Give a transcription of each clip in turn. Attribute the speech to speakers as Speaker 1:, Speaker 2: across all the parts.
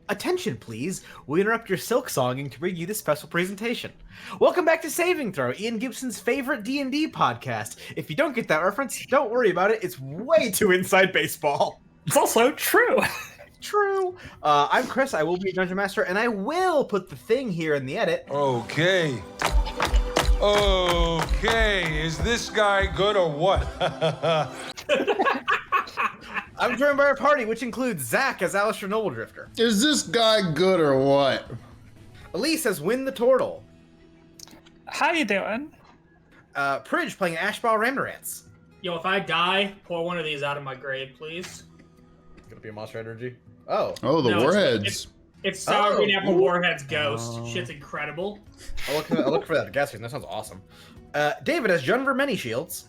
Speaker 1: Attention, please. We interrupt your silk songing to bring you this special presentation. Welcome back to Saving Throw, Ian Gibson's favorite D&D podcast. If you don't get that reference, don't worry about it. It's way too inside baseball.
Speaker 2: It's also true.
Speaker 1: True. I'm Chris. I will be a Dungeon Master, and I will put the thing here in the edit.
Speaker 3: Okay. Is this guy good or what?
Speaker 1: I'm joined by our party, which includes Zach as Alistair Nobledrifter.
Speaker 4: Is this guy good or what?
Speaker 1: Elise as Win the Turtle.
Speaker 2: How you doing?
Speaker 1: Prij playing Ashbal Ramdarance.
Speaker 5: Yo, if I die, pour one of these out of my grave, please.
Speaker 1: It's gonna be a monster energy. Oh,
Speaker 4: the warheads.
Speaker 5: It's Sour Green Apple Warheads Ghost. Shit's incredible.
Speaker 1: I'll look for that gas station. That sounds awesome. David as Junver Many Shields.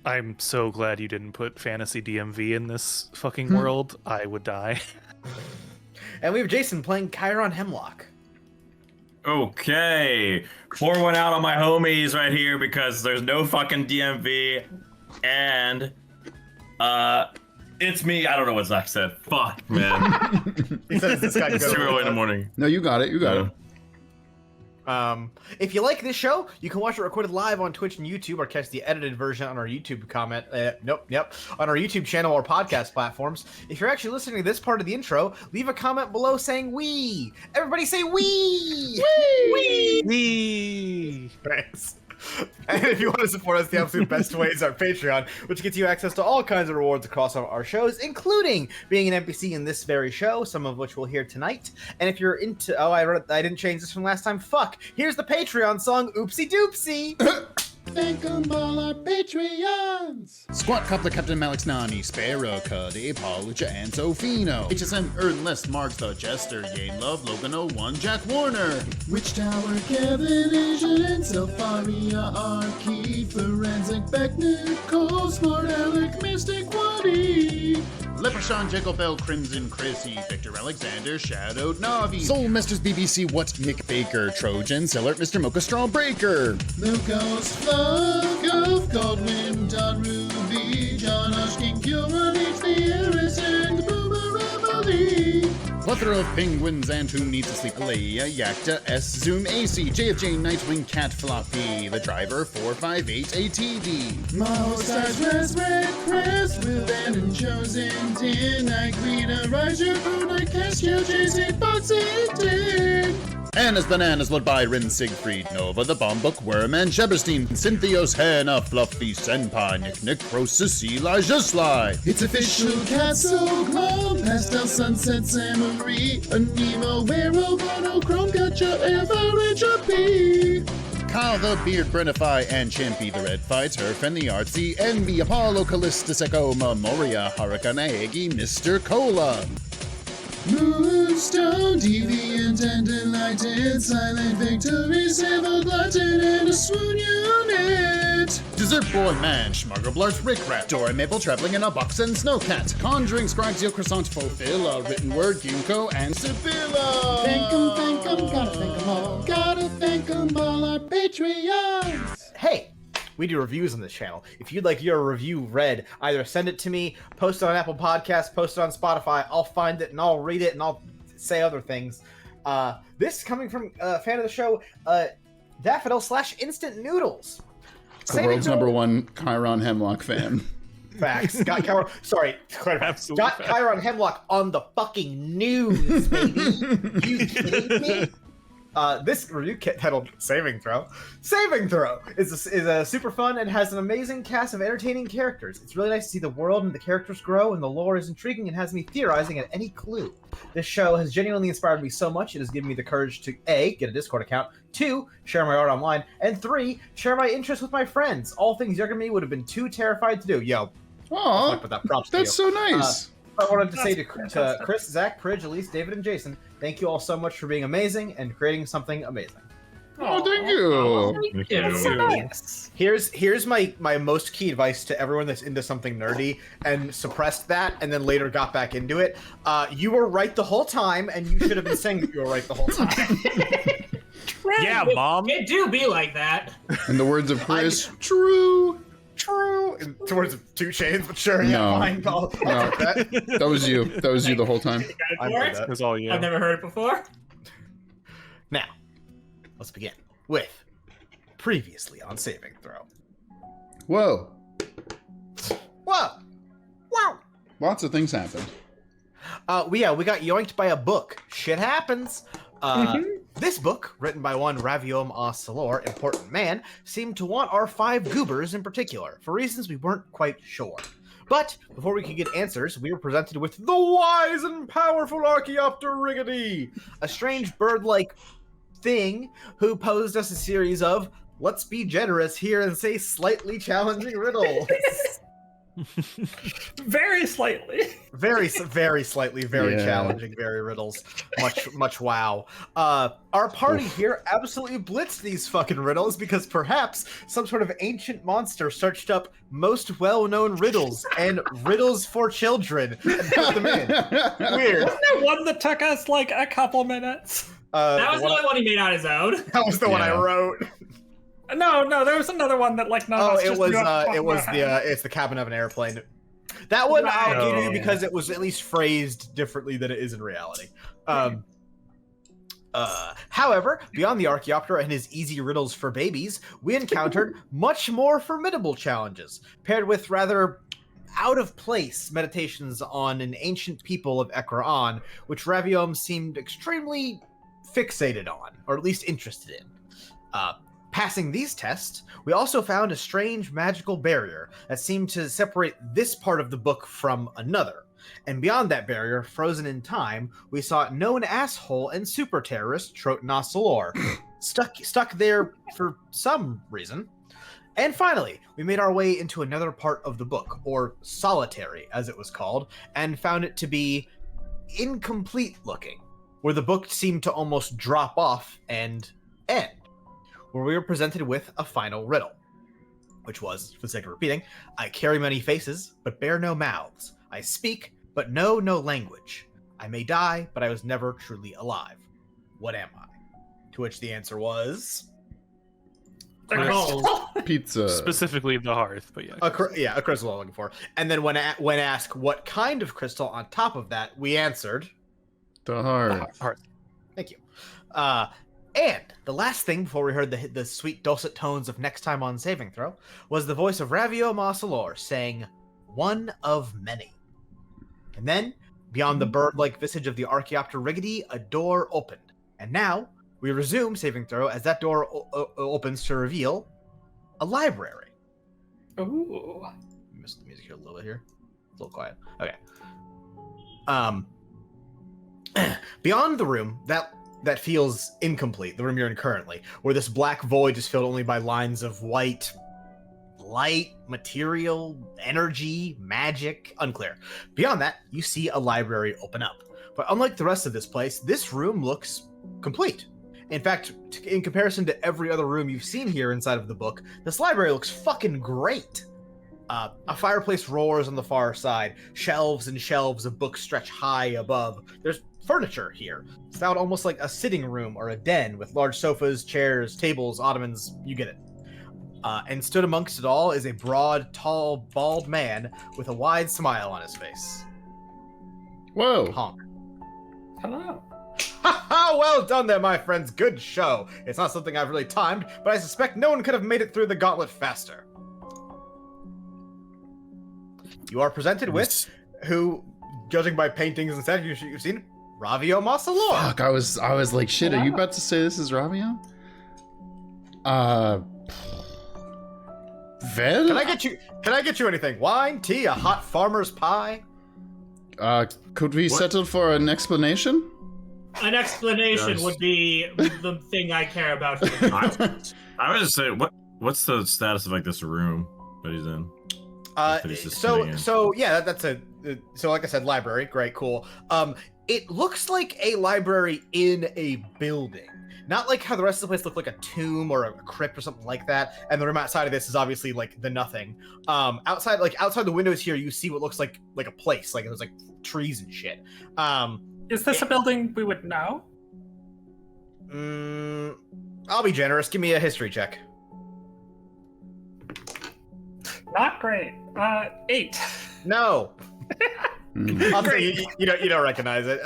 Speaker 6: I'm so glad you didn't put fantasy DMV in this fucking world. I would die.
Speaker 1: And we have Jason playing Chiron Hemlock.
Speaker 7: Okay, pour one out on my homies right here because there's no fucking DMV, and it's me. I don't know what Zach said. Fuck, man.
Speaker 1: He said it's this guy.
Speaker 7: It's too early in the morning.
Speaker 4: No, you got it. You got it.
Speaker 1: If you like this show, you can watch it recorded live on Twitch and YouTube, or catch the edited version on our YouTube on our YouTube channel or podcast platforms. If you're actually listening to this part of the intro, leave a comment below saying "wee." Everybody say "wee."
Speaker 6: Wee! Wee!
Speaker 1: Thanks. And if you want to support us, the absolute best way is our Patreon, which gets you access to all kinds of rewards across our shows, including being an NPC in this very show, some of which we'll hear tonight. And if you're into... I didn't change this from last time. Fuck. Here's the Patreon song, Oopsie Doopsie.
Speaker 4: Thank 'em all our Patreons! Squat Coupler, Captain Malix Nani, Sparrow, Cuddy, Paulucha, and Sofino. HSM Earnless, Marks the Jester, Yane Love, Logan 01, Jack Warner. Witch Tower, Kevin, Asian, and Selfaria, Arky, Forensic, Beck, Nicole, Smart Alec, Mystic, Woody. Leprechaun, Jacob Bell, Crimson, Chrissy, Victor Alexander, Shadowed Navi, Soul Masters BBC, What, Nick Baker, Trojan, Sellert, Mr. Mocha Strawbreaker, Lucas, Flug of Godwin, Don Ruby, John Oshkin, Kilrun, H. the Heiress, and the Boomer Emily. Plethora of penguins and who needs to sleep. Leia, Yakta, S, Zoom, AC, JFJ, Nightwing, Cat, Floppy, the driver, 458 ATD. Maho Stars, Res, Red, Crest, Will, and Chosen, Tin, Nightqueen, Riser, Brunei, Cascio, Jason, Foxy, Tin. Anna's Bananas, Lord Byron, Siegfried, Nova, the Bomb Book, Worm, and Sheberstein, Cynthios, Hannah, Fluffy, Senpai, Nick, Croesus, Elijah Sly. It's official, Castle, Glum, Pastel, Sunset, Samurai, Anemo, Werewolf, Monochrome, Gotcha, Average, P. Kyle the Beard, Brenify, and Champy the Red Fights, Herf and the Artsy, Envy, Apollo, Callista, Seco, Memoria, Hurricane, Aggie, Mr. Cola. Moonstone, Deviant and Delighted, Silent Victory, Civil Glutton, and a Swoon Unit. Dessert Boy Man, Schmargleblart, Rick Rat, Dora Maple traveling in a box, and Snowcat. Conjuring, Scribes, Croissant, Fulfill, Written Word, Ginkgo, and Sibylla. Thank 'em, gotta thank 'em all. Gotta thank 'em all, our Patreons.
Speaker 1: Hey, we do reviews on this channel. If you'd like your review read, either send it to me, post it on Apple Podcasts, post it on Spotify. I'll find it and I'll read it and I'll say other things. This coming from a fan of the show, Daffodil / Instant Noodles.
Speaker 4: The world's #1 Chiron Hemlock fan.
Speaker 1: Facts. Got Chiron. Sorry,
Speaker 6: Absolute
Speaker 1: got
Speaker 6: fact.
Speaker 1: Chiron Hemlock on the fucking news, baby. You kidding me? This review kit titled Saving Throw is a super fun and has an amazing cast of entertaining characters. It's really nice to see the world and the characters grow, and the lore is intriguing and has me theorizing at any clue. This show has genuinely inspired me so much, it has given me the courage to A, get a Discord account, 2, share my art online, and 3, share my interests with my friends. All things younger than me would have been too terrified to do. Yo,
Speaker 4: Aw, that's so nice.
Speaker 1: I wanted to say to Chris, Zach, Prij, Elise, David, and Jason, thank you all so much for being amazing and creating something amazing.
Speaker 4: Oh, thank you.
Speaker 5: Thank you.
Speaker 2: So nice.
Speaker 1: Here's my most key advice to everyone that's into something nerdy and suppressed that and then later got back into it. You were right the whole time, and you should have been saying that you were right the whole time.
Speaker 6: Yeah, Mom.
Speaker 5: It do be like that.
Speaker 4: In the words of Chris, true.
Speaker 1: true. And towards 2 chains, but sure, yeah,
Speaker 4: No.
Speaker 1: fine. I'll take that.
Speaker 4: That was you. That was you the whole time.
Speaker 1: I
Speaker 5: Got
Speaker 1: made
Speaker 5: it
Speaker 1: that.
Speaker 6: It was all you.
Speaker 5: I've never heard it before.
Speaker 1: Now, let's begin with previously on saving throw.
Speaker 4: Whoa.
Speaker 1: Whoa! Wow!
Speaker 4: Lots of things happened.
Speaker 1: We got yoinked by a book. Shit happens. This book, written by one Ravio Moscelor, important man, seemed to want our 5 goobers in particular, for reasons we weren't quite sure. But before we could get answers, we were presented with the wise and powerful Archaeopter Riggedy, a strange bird-like thing who posed us a series of let's be generous here and say slightly challenging riddles.
Speaker 2: Very slightly.
Speaker 1: Very slightly, very
Speaker 4: Yeah.
Speaker 1: challenging, very riddles. Much wow. Our party here absolutely blitzed these fucking riddles because perhaps some sort of ancient monster searched up most well-known riddles and riddles for children and put them in. Weird.
Speaker 2: Wasn't there one that took us like a couple minutes?
Speaker 5: That was the only one he made on his own.
Speaker 1: That was the one I
Speaker 4: Yeah.
Speaker 1: wrote.
Speaker 2: No, there was another one that like none of
Speaker 1: Oh,
Speaker 2: us
Speaker 1: it
Speaker 2: just
Speaker 1: was
Speaker 2: knew off the top
Speaker 1: it
Speaker 2: of
Speaker 1: was
Speaker 2: our
Speaker 1: the
Speaker 2: head.
Speaker 1: it's the cabin of an airplane. That one I'll give you
Speaker 2: Right.
Speaker 1: because it was at least phrased differently than it is in reality. However, beyond the Archaeopter and his easy riddles for babies, we encountered much more formidable challenges, paired with rather out-of-place meditations on an ancient people of Ekron, which Raviom seemed extremely fixated on, or at least interested in. Passing these tests, we also found a strange magical barrier that seemed to separate this part of the book from another. And beyond that barrier, frozen in time, we saw known asshole and super terrorist Moscelor, stuck there for some reason. And finally, we made our way into another part of the book, or solitary as it was called, and found it to be incomplete looking, where the book seemed to almost drop off and end, where we were presented with a final riddle, which was, for the sake of repeating, I carry many faces, but bear no mouths. I speak, but know no language. I may die, but I was never truly alive. What am I? To which the answer was...
Speaker 5: They're called.
Speaker 4: Pizza.
Speaker 6: Specifically the hearth, but yeah.
Speaker 1: a crystal I'm looking for. And then when asked what kind of crystal on top of that, we answered...
Speaker 4: The heart.
Speaker 6: Hearth.
Speaker 1: Thank you. And the last thing before we heard the sweet dulcet tones of next time on saving throw was the voice of Ravio Moscelor saying, "One of many." And then, beyond the bird-like visage of the Archaeopter Riggedy, a door opened. And now we resume saving throw as that door opens to reveal a library.
Speaker 2: Ooh.
Speaker 1: Missed the music here a little bit here. It's a little quiet. Okay. Beyond the room that feels incomplete, the room you're in currently, where this black void is filled only by lines of white light, material, energy, magic, unclear. Beyond that, you see a library open up. But unlike the rest of this place, this room looks complete. In fact, in comparison to every other room you've seen here inside of the book, this library looks fucking great. A fireplace roars on the far side. Shelves and shelves of books stretch high above. There's furniture here. It's now almost like a sitting room or a den with large sofas, chairs, tables, ottomans, you get it. And stood amongst it all is a broad, tall, bald man with a wide smile on his face.
Speaker 4: Whoa.
Speaker 1: Honk.
Speaker 2: Hello.
Speaker 1: Ha! Well done there, my friends. Good show. It's not something I've really timed, but I suspect no one could have made it through the gauntlet faster. You are presented with who, judging by paintings and statues you've seen, Ravio Moscelor.
Speaker 4: Fuck, I was like, shit, are you about to say this is Ravio? Vel?
Speaker 1: Can I get you anything? Wine, tea, a hot farmer's pie?
Speaker 4: Could we settle for an explanation?
Speaker 5: An explanation
Speaker 3: Yes.
Speaker 5: would be the thing I care about.
Speaker 7: I would just say, what's the status of like this room that he's in? That he's just sitting in?
Speaker 1: So yeah, that's so like I said, library, great, cool. It looks like a library in a building. Not like how the rest of the place looked like a tomb or a crypt or something like that. And the room outside of this is obviously like the nothing. Outside the windows here, you see what looks like a place, like there's like trees and shit.
Speaker 2: Is this a building we would know?
Speaker 1: I'll be generous. Give me a history check.
Speaker 2: Not great. 8.
Speaker 1: No.
Speaker 4: Hmm.
Speaker 1: I'll say you don't recognize it.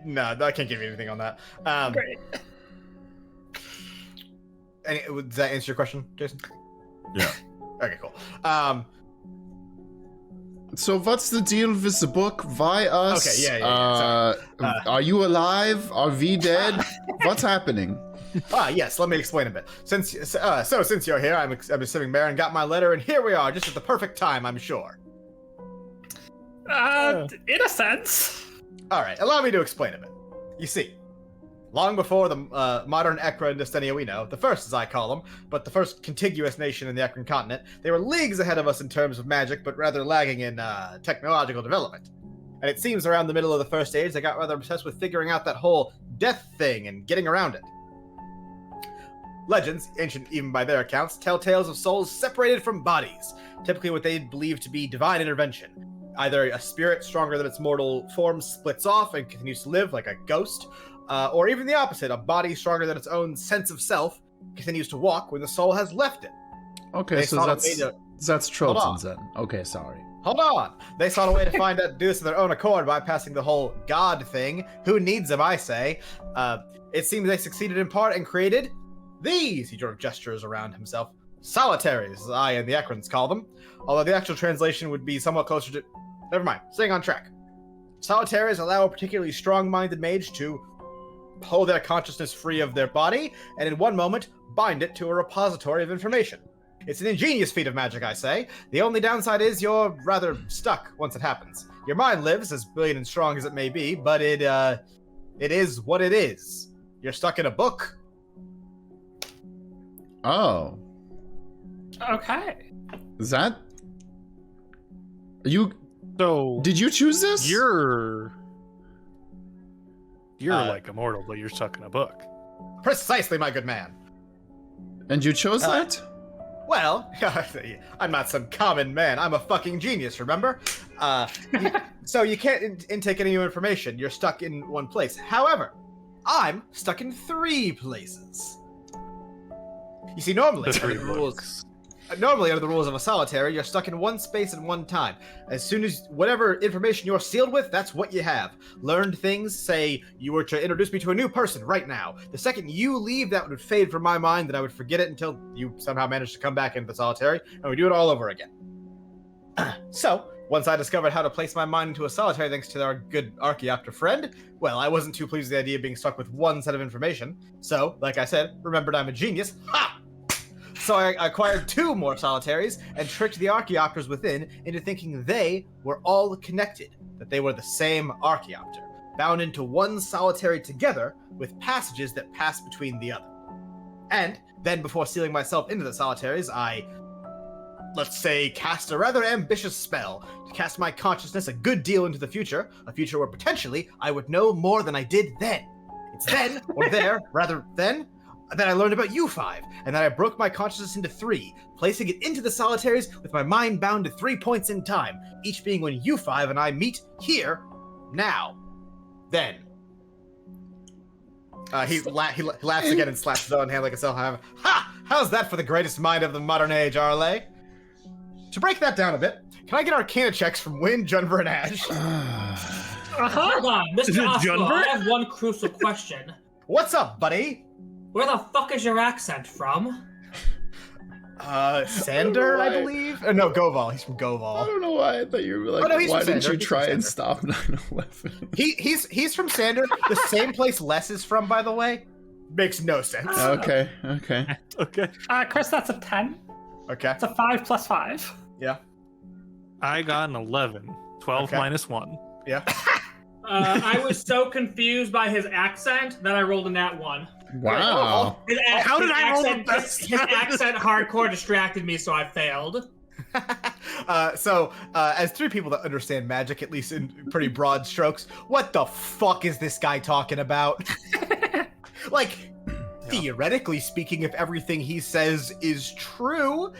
Speaker 1: No, I can't give you anything on that.
Speaker 2: Great.
Speaker 1: Does that answer your question, Jason?
Speaker 7: Yeah.
Speaker 1: Okay, cool.
Speaker 4: So what's the deal with the book? Why us?
Speaker 1: Okay, yeah.
Speaker 4: Are you alive? Are we dead? What's happening?
Speaker 1: Yes, let me explain a bit. Since you're here, I'm assuming Marin got my letter, and here we are, just at the perfect time, I'm sure.
Speaker 2: In a sense.
Speaker 1: All right, allow me to explain a bit. You see, long before the modern Ekra and Destenia we know, the first as I call them, but the first contiguous nation in the Ekran continent, they were leagues ahead of us in terms of magic, but rather lagging in technological development. And it seems around the middle of the First Age, they got rather obsessed with figuring out that whole death thing and getting around it. Legends, ancient even by their accounts, tell tales of souls separated from bodies, typically what they believe to be divine intervention. Either a spirit stronger than its mortal form splits off and continues to live like a ghost, or even the opposite, a body stronger than its own sense of self continues to walk when the soul has left it.
Speaker 4: Okay, so that's Trollson's then. Okay, sorry.
Speaker 1: Hold on! They sought a way to find out do this of their own accord, bypassing the whole god thing. Who needs them, I say. It seems they succeeded in part and created these, he gestures around himself, solitaries, as I and the Ekrans call them, although the actual translation would be somewhat closer to... Never mind, staying on track. Solitaries allow a particularly strong-minded mage to hold their consciousness free of their body, and in one moment, bind it to a repository of information. It's an ingenious feat of magic, I say. The only downside is you're rather stuck once it happens. Your mind lives, as brilliant and strong as it may be, but it is what it is. You're stuck in a book.
Speaker 4: Oh.
Speaker 2: Okay.
Speaker 4: Is that... You...
Speaker 6: So
Speaker 4: Did you choose this?
Speaker 6: You're like immortal, but you're stuck in a book.
Speaker 1: Precisely, my good man.
Speaker 4: And you chose that?
Speaker 1: Well, I'm not some common man. I'm a fucking genius, remember? So you can't intake any new information. You're stuck in one place. However, I'm stuck in 3 places. You see, normally under the rules of a solitary, you're stuck in one space at one time. As soon as whatever information you're sealed with, that's what you have. Learned things, say you were to introduce me to a new person right now. The second you leave, that would fade from my mind, and I would forget it until you somehow managed to come back into the solitary, and we do it all over again. So, once I discovered how to place my mind into a solitary thanks to our good Archaeopter friend, well, I wasn't too pleased with the idea of being stuck with one set of information. So, like I said, remembered I'm a genius. Ha! So I acquired 2 more solitaries and tricked the Archaeopters within into thinking they were all connected, that they were the same Archaeopter, bound into one solitary together with passages that pass between the other. And then before sealing myself into the solitaries, I, let's say, cast a rather ambitious spell to cast my consciousness a good deal into the future, a future where potentially I would know more than I did then. It's then, or there, rather then, that I learned about you 5, and that I broke my consciousness into 3, placing it into the solitaries with my mind bound to 3 points in time, each being when you 5 and I meet here, now, then. He laughs again and slaps his own hand like a cell. Ha! How's that for the greatest mind of the modern age, Arle? To break that down a bit, can I get Arcana checks from Wynn, Junver, and Ash?
Speaker 5: Hold on, Mr. Oslo,
Speaker 6: Junver?
Speaker 5: I have one crucial question.
Speaker 1: What's up, buddy?
Speaker 5: Where the fuck is your accent from?
Speaker 1: Sander, I believe? No, Goval. He's from Goval.
Speaker 4: I don't know why I thought you were like,
Speaker 1: Oh, no, he's
Speaker 4: why
Speaker 1: from
Speaker 4: didn't
Speaker 1: Sander.
Speaker 4: you
Speaker 1: He's
Speaker 4: try
Speaker 1: from
Speaker 4: and
Speaker 1: Sander.
Speaker 4: stop 9/11?
Speaker 1: He's from Sander, the same place Les is from, by the way. Makes no sense.
Speaker 4: Okay.
Speaker 6: Okay.
Speaker 2: Chris, that's a 10.
Speaker 1: Okay.
Speaker 2: It's a 5 plus 5.
Speaker 1: Yeah.
Speaker 6: I got an 11. 12
Speaker 1: Okay.
Speaker 6: minus 1.
Speaker 1: Yeah.
Speaker 5: I was so confused by his accent that I rolled a nat 1.
Speaker 4: Wow.
Speaker 6: How did I roll the best?
Speaker 5: His accent hardcore distracted me, so I failed.
Speaker 1: So, as 3 people that understand magic, at least in pretty broad strokes, what the fuck is this guy talking about? Like, theoretically speaking, if everything he says is true,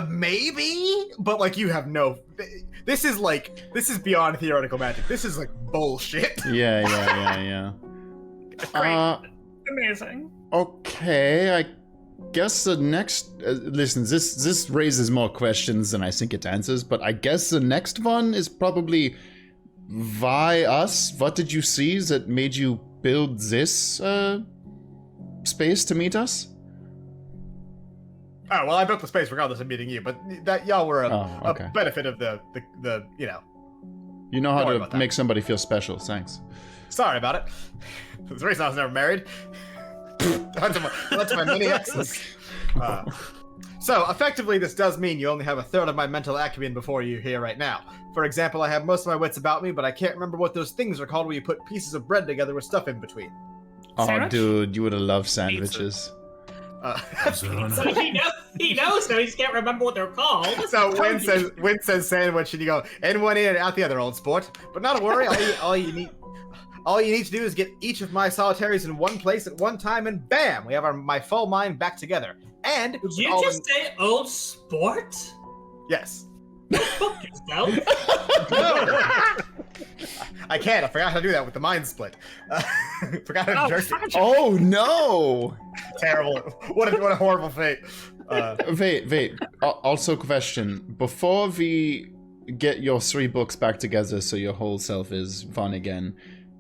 Speaker 1: maybe? But, like, you have no... This is beyond theoretical magic. This is, like, bullshit.
Speaker 4: Yeah.
Speaker 2: Great. Amazing.
Speaker 4: Okay, guess the next... listen, this raises more questions than I think it answers, but I guess the next one is probably... Why us? What did you see that made you build this space to meet us?
Speaker 1: Oh, well, I built the space regardless of meeting you, but that y'all were a benefit of the you know.
Speaker 4: You know how to make somebody feel special, thanks.
Speaker 1: Sorry about it. There's the reason I was never married. Went to my many exes. So, effectively, this does mean you only have a third of my mental acumen before you here right now. For example, I have most of my wits about me, but I can't remember what those things are called where you put pieces of bread together with stuff in between.
Speaker 4: Oh,
Speaker 2: Sandwich?
Speaker 4: dude, you would have loved sandwiches.
Speaker 5: So he knows, so he just can't remember what they're called.
Speaker 1: So Win says sandwich, and you go in one ear and out the other, old sport. But not to worry, all you need to do is get each of my solitaries in one place at one time, and bam, we have my full mind back together. And
Speaker 5: did you just say old sport?
Speaker 1: Yes.
Speaker 5: Fuck yourself.
Speaker 1: No. I can't. I forgot how to do that with the mind split. Forgot how to jerk it.
Speaker 4: Oh no!
Speaker 1: Terrible. What a horrible fate.
Speaker 4: Wait. Also, question: before we get your 3 books back together, so your whole self is fun again.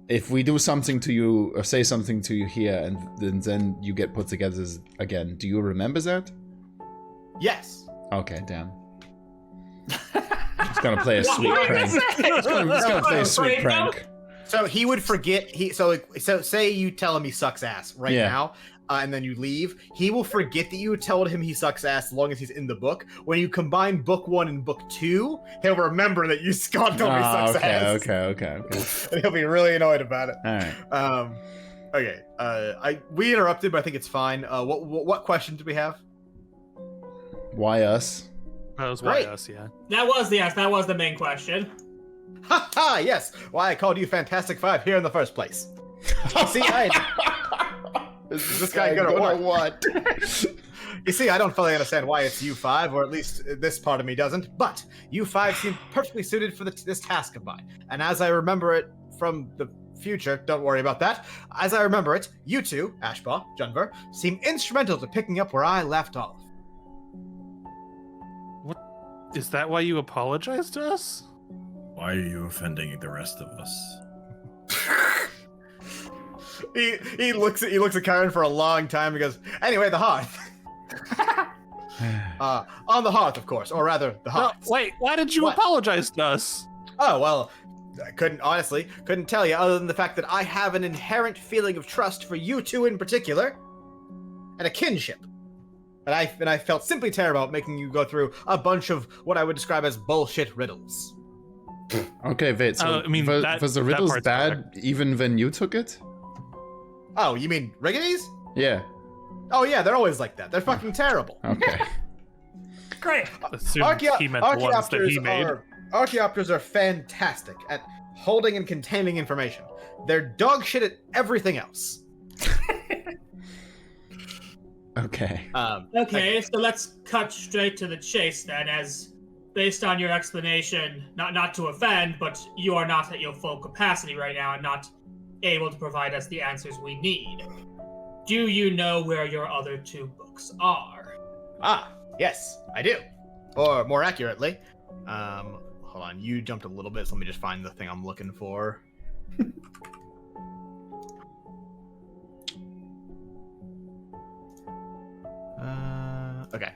Speaker 4: If we do something to you or say something to you here, and then you get put together again, do you remember that?
Speaker 1: Yes.
Speaker 4: Okay, damn. He's gonna play a sweet prank. He's gonna play a sweet prank.
Speaker 1: So he would forget. So say you tell him he sucks ass right now, and then you leave. He will forget that you told him he sucks ass as long as he's in the book. When you combine book 1 and book 2, he'll remember that you told me he sucks ass.
Speaker 4: Okay.
Speaker 1: And he'll be really annoyed about it.
Speaker 4: All right.
Speaker 1: Okay. We interrupted, but I think it's fine. What question do we have?
Speaker 4: Why us?
Speaker 6: That was why us, yeah.
Speaker 5: That was the main question.
Speaker 1: Ha ha! Yes. Why I called you Fantastic Five here in the first place. See, is this guy good or what? You see, I don't fully understand why it's you 5, or at least this part of me doesn't. But you 5 seem perfectly suited for this task of mine. And as I remember it from the future, don't worry about that. As I remember it, you two, Ashbaugh, Junver, seem instrumental to picking up where I left off.
Speaker 6: Is that why you apologized to us?
Speaker 7: Why are you offending the rest of us?
Speaker 1: he looks at Karen for a long time and goes, anyway, the hearth. On the hearth, of course, or rather, the hearth.
Speaker 6: No, wait, why did you apologize to us?
Speaker 1: Oh, well, I couldn't tell you other than the fact that I have an inherent feeling of trust for you two in particular, and a kinship. And I felt simply terrible about making you go through a bunch of what I would describe as bullshit riddles.
Speaker 4: Okay, wait, so was the riddles bad even when you took it?
Speaker 1: Oh, you mean Riggity's?
Speaker 4: Yeah.
Speaker 1: Oh yeah, they're always like that. They're fucking terrible.
Speaker 4: Okay.
Speaker 2: Great.
Speaker 6: He meant the ones that he made.
Speaker 1: Archaeopters are fantastic at holding and containing information. They're dog shit at everything else.
Speaker 4: Okay.
Speaker 5: Okay, so let's cut straight to the chase then, as based on your explanation, not to offend, but you are not at your full capacity right now and not able to provide us the answers we need. Do you know where your other 2 books are?
Speaker 1: Ah, yes, I do. Or more accurately, hold on, you jumped a little bit, so let me just find the thing I'm looking for. Okay.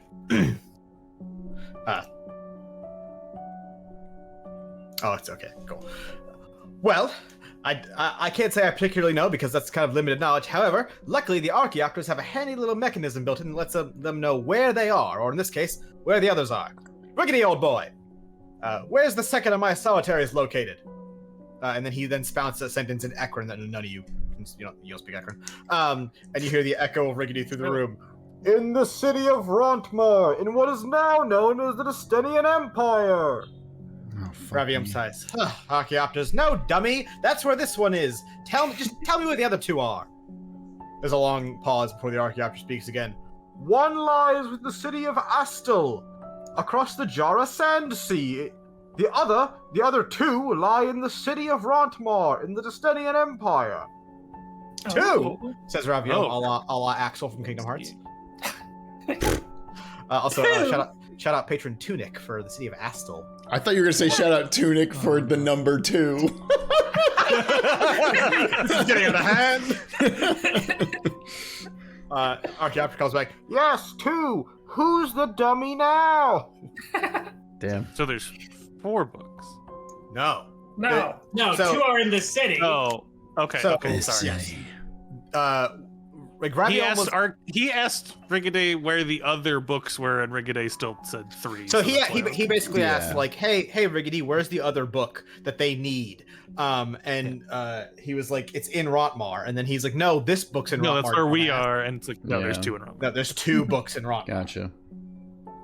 Speaker 1: Oh, it's okay. Cool. Well, I can't say I particularly know because that's kind of limited knowledge. However, luckily the Archaeopters have a handy little mechanism built in that lets them know where they are, or in this case, where the others are. Rickety old boy! Where's the second of my solitaries located? And then he spouts a sentence in Ekron that none of you don't speak Ekron. And you hear the echo of Rickety through the room. In the city of Rontmar, in what is now known as the Destinian Empire.
Speaker 4: Oh,
Speaker 1: Ravio sighs. Archaeopters, no, dummy. That's where this one is. Tell me where the other 2 are. There's a long pause before the Archaeopter speaks again. One lies with the city of Astel, across the Jara Sand Sea. The other 2 lie in the city of Rontmar, in the Destinian Empire. 2, says Ravio, a la Axel from Kingdom Hearts. Also, shout out patron Tunic for the city of Astle.
Speaker 4: I thought you were gonna say shout out Tunic for the number 2.
Speaker 1: This is getting out of hand. Archaeopter calls back. Yes, 2. Who's the dummy now?
Speaker 4: Damn.
Speaker 6: So there's 4 books.
Speaker 1: No.
Speaker 2: No.
Speaker 5: No,
Speaker 1: So-
Speaker 5: 2 are in the city.
Speaker 6: Oh, okay,
Speaker 1: So-
Speaker 6: okay, sorry.
Speaker 1: Like Ravio
Speaker 6: He asked Rigaday where the other books were, and Rigaday still said 3.
Speaker 1: So
Speaker 6: that's why
Speaker 1: he basically
Speaker 4: Yeah.
Speaker 1: asked like, hey Riggedy, where's the other book that they need? He was like, it's in Rotmar, and then he's like, no, this book's in Rotmar.
Speaker 6: No, that's where we
Speaker 1: dumbass.
Speaker 6: are, and it's like, no, there's
Speaker 4: Yeah.
Speaker 6: 2 in Rotmar.
Speaker 1: No, there's 2 books in Rotmar.
Speaker 4: Gotcha.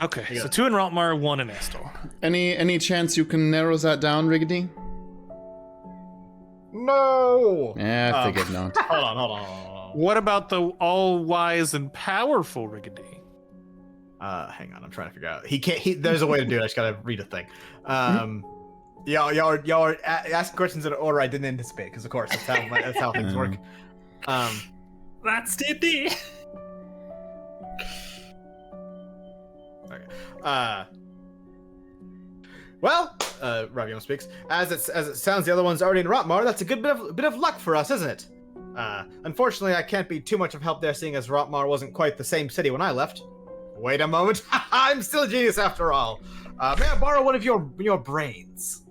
Speaker 6: Okay,
Speaker 1: Yeah.
Speaker 6: so 2 in Rotmar, 1 in Astle.
Speaker 4: Any chance you can narrow that down, Riggedy?
Speaker 1: No.
Speaker 4: I figured not.
Speaker 1: Hold on.
Speaker 6: What about the all-wise and powerful Rigaday?
Speaker 1: Hang on, I'm trying to figure out. He can't. There's a way to do it. I just gotta read a thing. Y'all are asking questions in an order I didn't anticipate, because of course that's how things work.
Speaker 2: That's D&D.
Speaker 1: Okay. Well, Ravio speaks. As it sounds, the other one's already in Rotmar. That's a good bit of luck for us, isn't it? Unfortunately, I can't be too much of help there, seeing as Rotmar wasn't quite the same city when I left. Wait a moment. I'm still a genius after all. May I borrow one of your brains?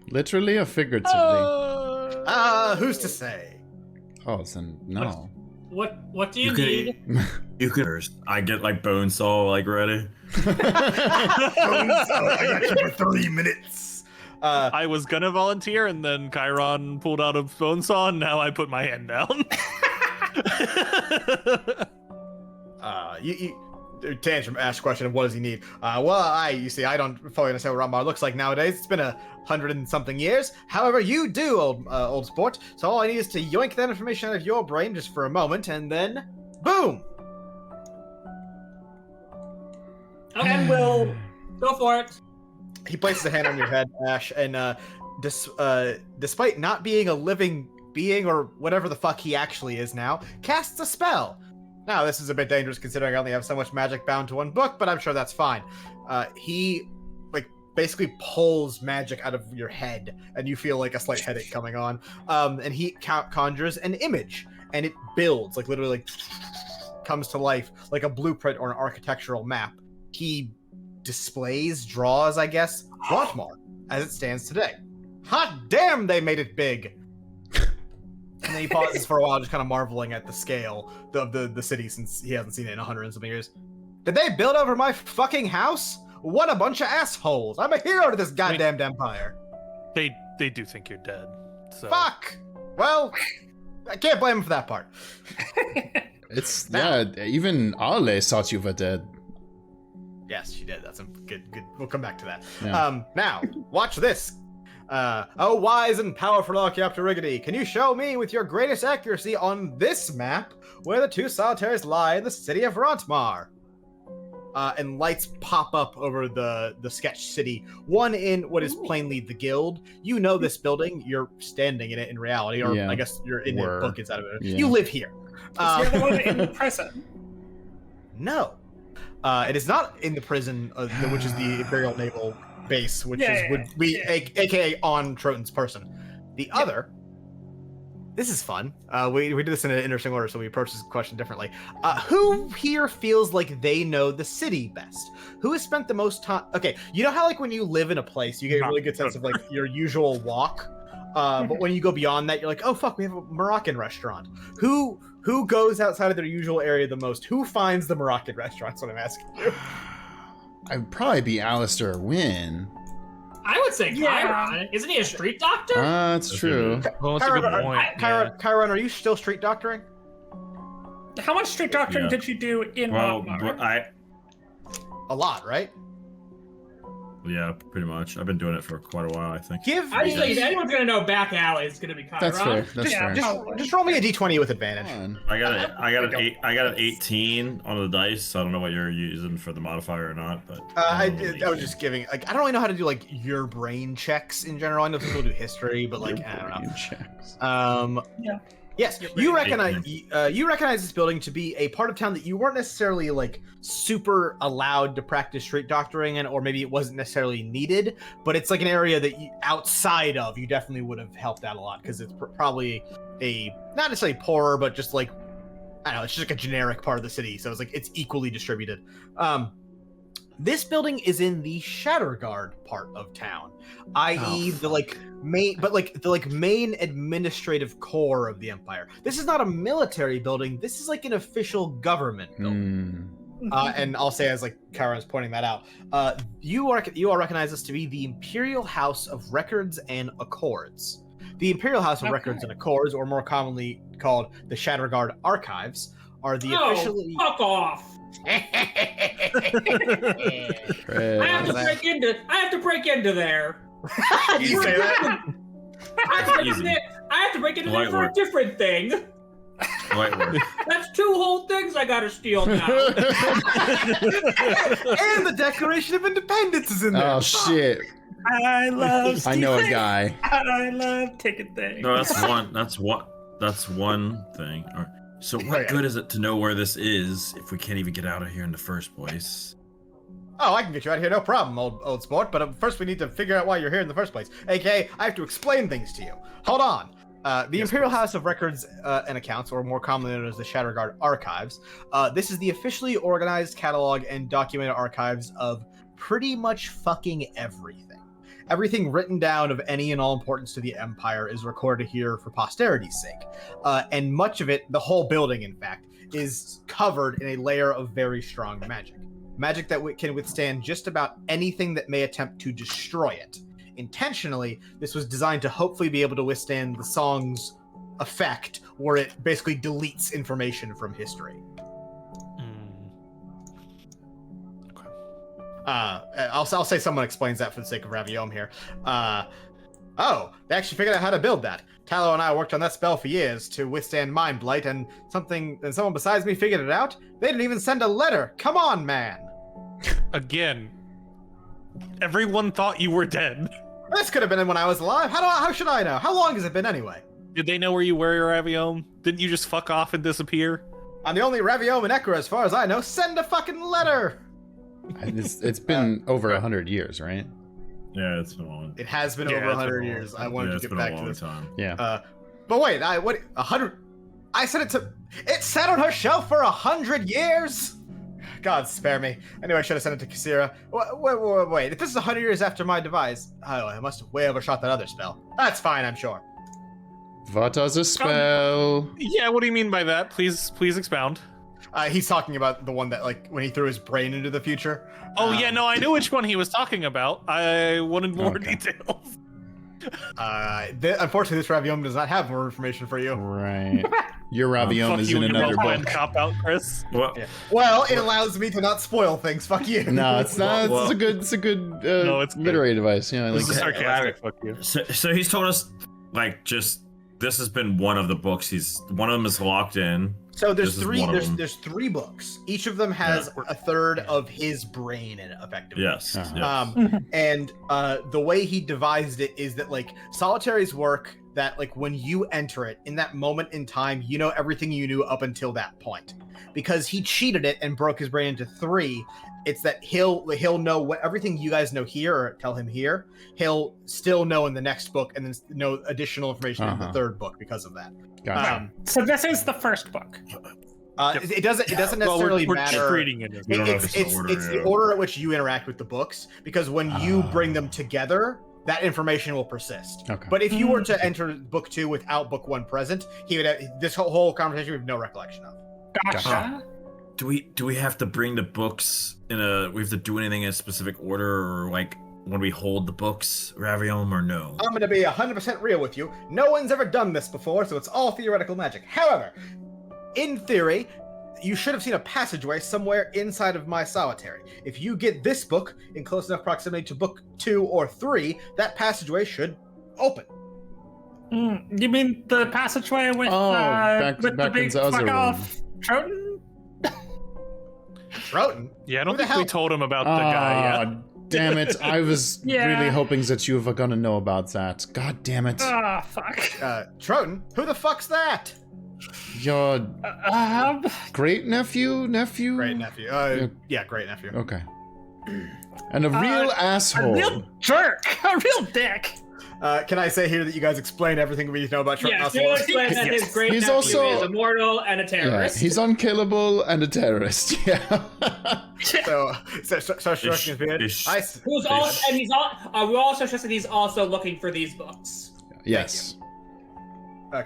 Speaker 4: Literally or figuratively?
Speaker 1: Who's to say?
Speaker 4: Oh, then no.
Speaker 5: What do you need?
Speaker 7: You could. I get like Bonesaw like ready.
Speaker 1: I got you for 3 minutes.
Speaker 6: I was gonna volunteer, and then Chiron pulled out a bone saw, and now I put my hand down.
Speaker 1: Tantrum asked a question of what does he need? You see, I don't fully understand what Rotmar looks like nowadays. It's been 100 and something years. However, you do, old sport. So all I need is to yoink that information out of your brain just for a moment, and then, boom!
Speaker 5: And we'll go for it.
Speaker 1: He places a hand on your head, Ash, and despite not being a living being or whatever the fuck he actually is now, casts a spell. Now, this is a bit dangerous considering I only have so much magic bound to one book, but I'm sure that's fine. He, basically pulls magic out of your head, and you feel like a slight headache coming on. And he conjures an image, and it builds, literally, comes to life, like a blueprint or an architectural map. He draws, I guess, Rotmar, as it stands today. Hot damn, they made it big! And then he pauses for a while, just kind of marveling at the scale of the city, since he hasn't seen it in 100 and something years. Did they build over my fucking house? What a bunch of assholes! I'm a hero to this goddamn empire.
Speaker 6: They do think you're dead. So.
Speaker 1: Fuck! Well, I can't blame him for that part.
Speaker 4: It's, even Ale thought you were dead.
Speaker 1: Yes, she did. That's a good. We'll come back to that.
Speaker 4: Yeah.
Speaker 1: Now, watch this. Oh, wise and powerful Archaeopter Riggedy, can you show me with your greatest accuracy on this map where the 2 solitaries lie in the city of Rotmar? And lights pop up over the sketch city. One in what is plainly the guild. You know this building. You're standing in it in reality, or I guess you're in the book inside of it.
Speaker 4: Yeah.
Speaker 1: You live here.
Speaker 2: Is the other one in prison?
Speaker 1: No. It is not in the prison, which is the Imperial Naval Base, which would be aka on Troton's person. The other, this is fun. We do this in an interesting order, so we approach this question differently. Who here feels like they know the city best? Who has spent the most time? Okay, you know how when you live in a place, you get a really good sense of your usual walk. But when you go beyond that, you're like, oh fuck, we have a Moroccan restaurant. Who goes outside of their usual area the most? Who finds the Moroccan restaurants? What I'm asking you.
Speaker 4: I'd probably be Alistair Wynn.
Speaker 5: I would say Chiron. Isn't he a street doctor?
Speaker 4: That's true.
Speaker 6: Well, that's a good point.
Speaker 1: Chiron, are you still street doctoring?
Speaker 2: How much street doctoring did you do in Rotmar?
Speaker 1: A lot, right?
Speaker 7: Yeah, pretty much. I've been doing it for quite a while, I think.
Speaker 5: I just think if anyone's gonna know back alley, it's gonna be Chiron.
Speaker 4: That's fair. That's fair.
Speaker 1: Just roll me a d20 with advantage.
Speaker 7: I got an 18 on the dice. So I don't know what you're using for the modifier or not, but
Speaker 1: I was just giving. I don't really know how to do your brain checks in general. I know people do history, but I don't know.
Speaker 4: Checks.
Speaker 1: Yes, you recognize this building to be a part of town that you weren't necessarily like super allowed to practice street doctoring in, or maybe it wasn't necessarily needed, but it's like an area that outside of you definitely would have helped out a lot because it's probably a not necessarily poorer, but just like I don't know, it's just like a generic part of the city, so it's like it's equally distributed. This building is in the Shatterguard part of town, i.e. the main administrative core of the Empire. This is not a military building. This is like an official government building. And I'll say, as like Kara is pointing that out, you all recognize this to be the Imperial House of Records and Accords. The Imperial House of Records and Accords, or more commonly called the Shatterguard Archives, are the officially.
Speaker 5: Fuck off! I have to break into there.
Speaker 1: You say that?
Speaker 5: I have to break into there for a different thing. That's 2 whole things I gotta steal now.
Speaker 1: And the Declaration of Independence is in there.
Speaker 4: Oh shit!
Speaker 2: I love.
Speaker 4: I know a guy.
Speaker 2: I love taking things.
Speaker 7: No, that's one thing. So what good is it to know where this is if we can't even get out of here in the first place?
Speaker 1: Oh, I can get you out of here, no problem, old sport. But first, we need to figure out why you're here in the first place. AKA, I have to explain things to you. Hold on. The Imperial House of Records and Accounts, or more commonly known as the Shatterguard Archives, this is the officially organized catalog and documented archives of pretty much fucking everything. Everything written down of any and all importance to the Empire is recorded here for posterity's sake. And much of it, the whole building, in fact, is covered in a layer of very strong magic. Magic that can withstand just about anything that may attempt to destroy it. Intentionally, this was designed to hopefully be able to withstand the song's effect, where it basically deletes information from history. I'll say someone explains that for the sake of Ravio here. They actually figured out how to build that. Tallow and I worked on that spell for years to withstand Mind Blight, and someone besides me figured it out. They didn't even send a letter. Come on, man.
Speaker 6: Again, everyone thought you were dead.
Speaker 1: This could have been when I was alive. How should I know? How long has it been anyway?
Speaker 6: Did they know where you were, Ravio? Didn't you just fuck off and disappear?
Speaker 1: I'm the only Ravio in Ekra, as far as I know. Send a fucking letter.
Speaker 4: It's been over 100 years, right?
Speaker 7: Yeah, it's been a long.
Speaker 1: It has been over 100 years. I wanted to get back to this.
Speaker 7: Time.
Speaker 4: Yeah.
Speaker 1: But wait, 100? I said it sat on her shelf for 100 years. God spare me. I knew I should have sent it to Kasira. Wait. If this is 100 years after my device, I must have way overshot that other spell. That's fine, I'm sure.
Speaker 4: What does a spell?
Speaker 6: Yeah, what do you mean by that? Please expound.
Speaker 1: He's talking about the one that, like, when he threw his brain into the future.
Speaker 6: Oh, yeah, no, I knew which one he was talking about. I wanted more details.
Speaker 1: Unfortunately, this Raviome does not have more information for you.
Speaker 4: Right. Your Raviome is in another book.
Speaker 6: Cop out, Chris.
Speaker 1: Well, it allows me to not spoil things. Fuck you.
Speaker 4: No, it's not. It's a good literary device. Yeah, I like
Speaker 6: it. Sarcastic. Fuck you.
Speaker 7: So he's told us, like, just this has been one of the books. One of them is locked in.
Speaker 1: So there's three. There's 3 books. Each of them has a third of his brain in it, effectively.
Speaker 7: Yes.
Speaker 1: And the way he devised it is that, like, solitaries work that, like, when you enter it in that moment in time, you know everything you knew up until that point. Because he cheated it and broke his brain into 3. It's that he'll know what everything you guys know here, or tell him here, he'll still know in the next book, and then know additional information in the 3rd book because of that.
Speaker 4: Gotcha.
Speaker 2: So this is the first book.
Speaker 1: It doesn't necessarily matter.
Speaker 7: It's
Speaker 1: the order at which you interact with the books, because when you bring them together, that information will persist.
Speaker 4: Okay.
Speaker 1: But if you were to enter book 2 without book 1 present, he would have this whole conversation we have no recollection of.
Speaker 2: Gotcha.
Speaker 7: Do we have to bring the books we have to do anything in a specific order, or like when we hold the books, Raviome, or no?
Speaker 1: I'm gonna be 100% real with you. No one's ever done this before, so it's all theoretical magic. However, in theory, you should have seen a passageway somewhere inside of my solitary. If you get this book in close enough proximity to book 2 or 3, that passageway should open.
Speaker 2: You mean the passageway with
Speaker 4: back
Speaker 2: the big
Speaker 4: into other
Speaker 2: fuck
Speaker 4: room.
Speaker 2: off Troton?
Speaker 1: Trouton?
Speaker 6: Yeah, I don't
Speaker 1: Who the
Speaker 6: think we
Speaker 1: hell-
Speaker 6: told him about the guy yet.
Speaker 4: Damn it. I was
Speaker 2: Yeah.
Speaker 4: really hoping that you were gonna know about that. God damn it.
Speaker 2: Ah, fuck.
Speaker 1: Trouton? Who the fuck's that?
Speaker 4: Your great nephew?
Speaker 1: Great nephew. Yeah, great nephew.
Speaker 4: Okay. And a real
Speaker 2: A
Speaker 4: asshole.
Speaker 2: real jerk. A real dick.
Speaker 1: Can I say here that you guys explain everything we need to know about Trouton?
Speaker 5: Yeah,
Speaker 1: Oswald?
Speaker 5: you'll explain that his great
Speaker 4: He's
Speaker 5: nephew
Speaker 4: also-
Speaker 5: is immortal and a
Speaker 4: Yeah,
Speaker 5: terrorist.
Speaker 4: he's unkillable and a terrorist. Yeah.
Speaker 1: So stroking his beard.
Speaker 5: Who's also, and he's all. We also stress that he's also looking for these books.
Speaker 4: Yes.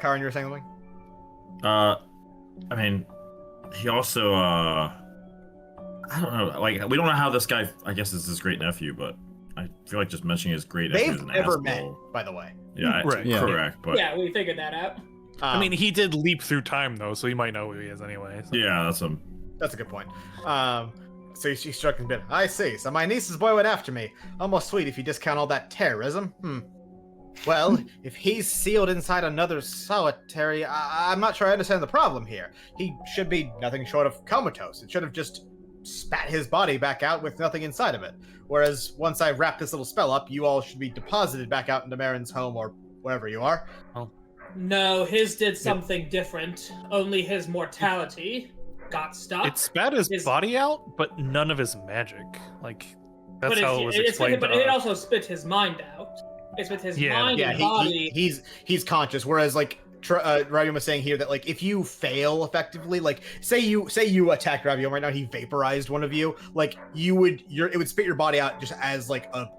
Speaker 1: Karen, you were saying something?
Speaker 7: I mean, he also, I don't know, like, we don't know how this guy, I guess is his great nephew, but I feel like just mentioning his great nephew is
Speaker 1: They've
Speaker 7: an
Speaker 1: never
Speaker 7: asshole.
Speaker 1: met, by the way.
Speaker 7: Yeah,
Speaker 6: Right.
Speaker 4: Yeah.
Speaker 7: correct, but
Speaker 5: Yeah, we figured that out.
Speaker 6: I mean, he did leap through time, though, so he might know who he is anyway. So.
Speaker 7: yeah,
Speaker 1: That's a good point. So she struck his bit. I see. So my niece's boy went after me. Almost sweet if you discount all that terrorism. Well, if he's sealed inside another solitary, I'm not sure I understand the problem here. He should be nothing short of comatose. It should have just spat his body back out with nothing inside of it. Whereas once I wrap this little spell up, you all should be deposited back out into Marin's home or wherever you are.
Speaker 5: No, his did something different. Only his mortality got stuck.
Speaker 6: It spat his body out, but none of his magic. Like, that's
Speaker 5: but
Speaker 6: how it was explained
Speaker 5: But
Speaker 6: to
Speaker 5: it
Speaker 6: us.
Speaker 5: also spit his mind out. It's with his
Speaker 6: Yeah.
Speaker 5: mind
Speaker 1: Yeah,
Speaker 5: and body.
Speaker 1: he's conscious. Whereas like Ravio was saying here that like if you fail effectively, like say you attacked Ravio right now, he vaporized one of you, like it would spit your body out just as like a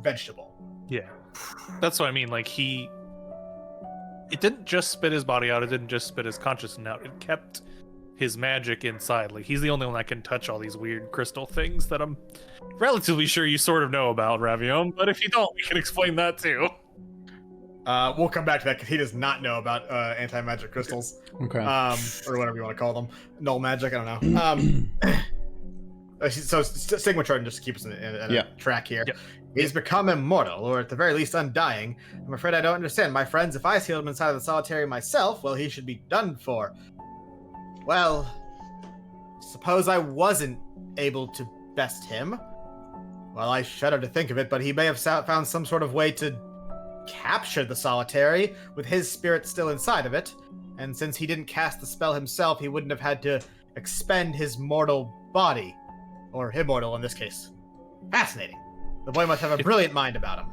Speaker 1: vegetable.
Speaker 6: Yeah. That's what I mean. Like, it didn't just spit his body out, it didn't just spit his consciousness out, it kept his magic inside. Like, he's the only one that can touch all these weird crystal things that I'm relatively sure you sort of know about, Ravio, but if you don't, we can explain that too.
Speaker 1: We'll come back to that because he does not know about anti-magic crystals.
Speaker 4: Okay.
Speaker 1: Or whatever you want to call them. Null magic, I don't know. So Sigma Trojan, just to keep us in a track here.
Speaker 6: Yep.
Speaker 1: He's become immortal, or at the very least undying. I'm afraid I don't understand. My friends, if I sealed him inside of the solitary myself, well, he should be done for. Well, suppose I wasn't able to best him. Well, I shudder to think of it, but he may have found some sort of way to capture the solitary with his spirit still inside of it. And since he didn't cast the spell himself, he wouldn't have had to expend his mortal body. Or immortal in this case. Fascinating. The boy must have a brilliant mind about him.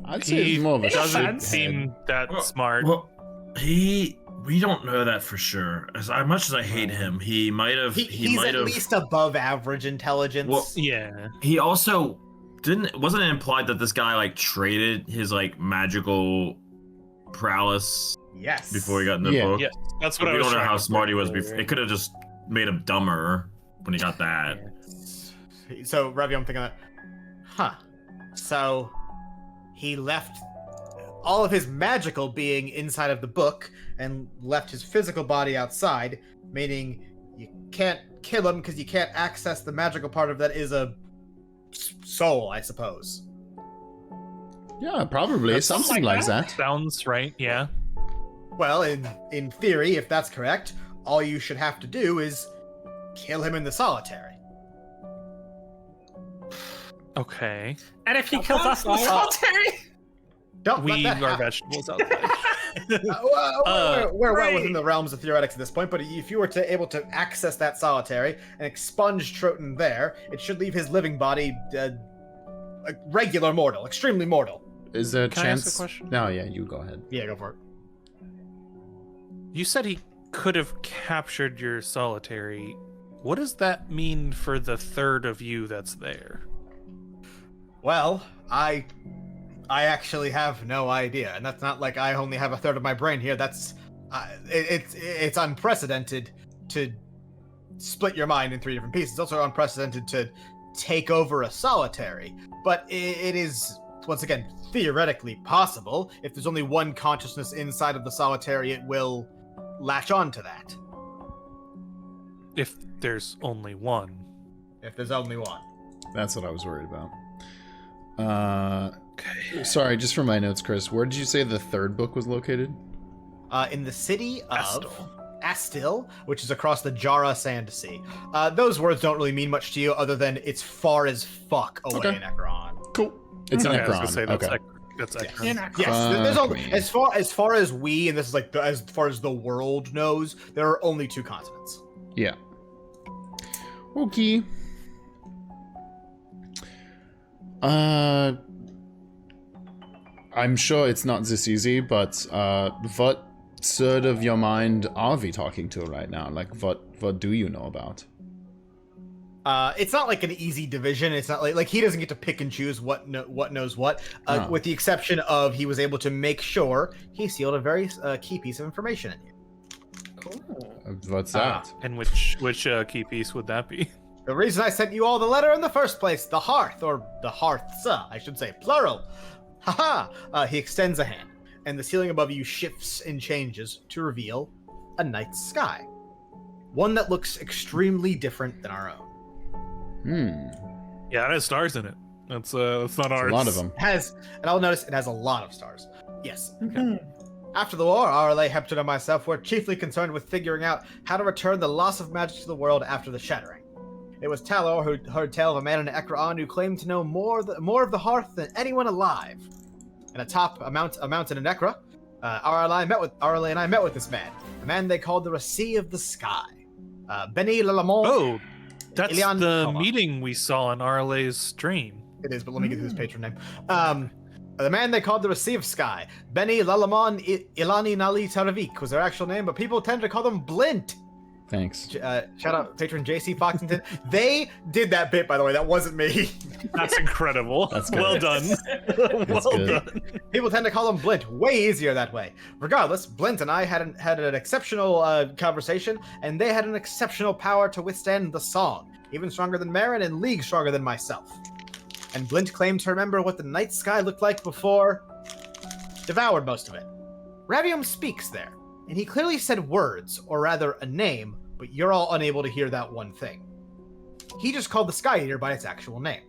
Speaker 4: I'd say he's more of a
Speaker 6: doesn't
Speaker 4: shithead.
Speaker 6: seem that smart.
Speaker 7: Well, we don't know that for sure. As much as I hate him, he might have.
Speaker 1: He's at least above average intelligence.
Speaker 7: Well,
Speaker 6: Yeah.
Speaker 7: He also wasn't it implied that this guy like traded his like magical prowess
Speaker 1: yes.
Speaker 7: before he got in the book?
Speaker 6: Yes, that's what
Speaker 7: But
Speaker 6: I
Speaker 7: we
Speaker 6: was
Speaker 7: don't know
Speaker 6: trying
Speaker 7: how
Speaker 6: to
Speaker 7: smart he was
Speaker 6: earlier.
Speaker 7: before. It could have just made him dumber when he got that.
Speaker 1: So, Ravio, I'm thinking that, so he left all of his magical being inside of the book and left his physical body outside, meaning you can't kill him because you can't access the magical part of that is a soul, I suppose.
Speaker 4: Yeah, probably. Something like that.
Speaker 6: Sounds right, yeah.
Speaker 1: Well, in theory, if that's correct, all you should have to do is kill him in the solitary.
Speaker 6: Okay.
Speaker 2: And if he kills us in the solitary?
Speaker 1: Don't
Speaker 6: We
Speaker 1: let that
Speaker 6: are
Speaker 1: happen.
Speaker 6: vegetables outside.
Speaker 1: We're well
Speaker 2: right.
Speaker 1: within the realms of theoretics at this point, but if you were able to access that solitary and expunge Trouton there, it should leave his living body a regular mortal, extremely mortal.
Speaker 4: Is there a
Speaker 6: Can I
Speaker 4: chance?
Speaker 6: ask a question?
Speaker 4: No, yeah, you go ahead.
Speaker 1: Yeah, go for it.
Speaker 6: You said he could have captured your solitary. What does that mean for the third of you that's there?
Speaker 1: Well, I actually have no idea, and that's not like I only have a third of my brain here. That's it's unprecedented to split your mind in 3 different pieces. It's also unprecedented to take over a solitary, but it is once again theoretically possible. If there's only one consciousness inside of the solitary, it will latch on to that.
Speaker 6: If there's only one.
Speaker 1: If there's only one.
Speaker 4: That's what I was worried about. Sorry, just for my notes, Chris. Where did you say the third book was located?
Speaker 1: In the city of
Speaker 6: Estel.
Speaker 1: Astil, which is across the Jara Sand Sea. Those words don't really mean much to you, other than it's far as fuck away in Ekron.
Speaker 4: Cool. It's an
Speaker 6: Okay, I was
Speaker 4: Ekron.
Speaker 6: gonna say,
Speaker 4: Okay.
Speaker 6: that's Ekron.
Speaker 1: Yes, there's only, as far as we, and this is like as far as the world knows, there are only 2 continents.
Speaker 4: Yeah. Okay. I'm sure it's not this easy, but what sort of your mind are we talking to right now? Like, what do you know about?
Speaker 1: It's not like an easy division. It's not like he doesn't get to pick and choose what knows what. With the exception of he was able to make sure he sealed a very key piece of information in here.
Speaker 4: What's that?
Speaker 6: And which key piece would that be?
Speaker 1: The reason I sent you all the letter in the first place, the hearth, or the hearths, I should say, plural. Haha! He extends a hand, and the ceiling above you shifts and changes to reveal a night sky. One that looks extremely different than our own.
Speaker 6: Yeah, it has stars in it. That's not ours.
Speaker 4: A lot of them.
Speaker 1: And I'll notice it has a lot of stars. Yes. Okay. After the war, RLA, Hepton, and myself were chiefly concerned with figuring out how to return the loss of magic to the world after the shattering. It was Talor who heard tale of a man in Ekron who claimed to know more of the hearth than anyone alive. And atop a mountain in Ekra, RLA and I met with this man, a man they called the Sea of the Sky. Benny Lalamont.
Speaker 6: Oh, that's
Speaker 1: Ilian
Speaker 6: the meeting we saw in RLA's stream.
Speaker 1: It is, but let me get his patron name. The man they called the Sea of Sky, Benny Lalamon Ilani Nali Taravik was their actual name, but people tend to call them Blint.
Speaker 4: Thanks.
Speaker 1: Shout out patron JC Foxington. They did that bit, by the way. That wasn't me.
Speaker 6: That's incredible.
Speaker 4: That's good.
Speaker 6: Well done. Done.
Speaker 1: People tend to call him Blint. Way easier that way. Regardless, Blint and I had an exceptional conversation, and they had an exceptional power to withstand the song, even stronger than Marin and league stronger than myself. And Blint claimed to remember what the night sky looked like before devoured most of it. Ravio speaks there, and he clearly said words, or rather a name, but you're all unable to hear that one thing. He just called the Sky Eater by its actual name.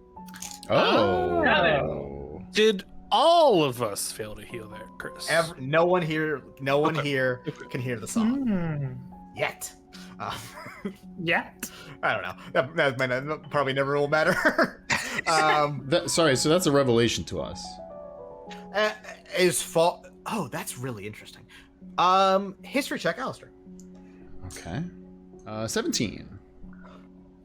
Speaker 4: Oh.
Speaker 6: Did all of us fail to heal there, Chris?
Speaker 1: No one here can hear the song. Yet.
Speaker 2: Yet?
Speaker 1: I don't know. That probably never will matter.
Speaker 4: Sorry, so that's a revelation to us.
Speaker 1: Oh, that's really interesting. History check, Alistair.
Speaker 4: Okay. 17.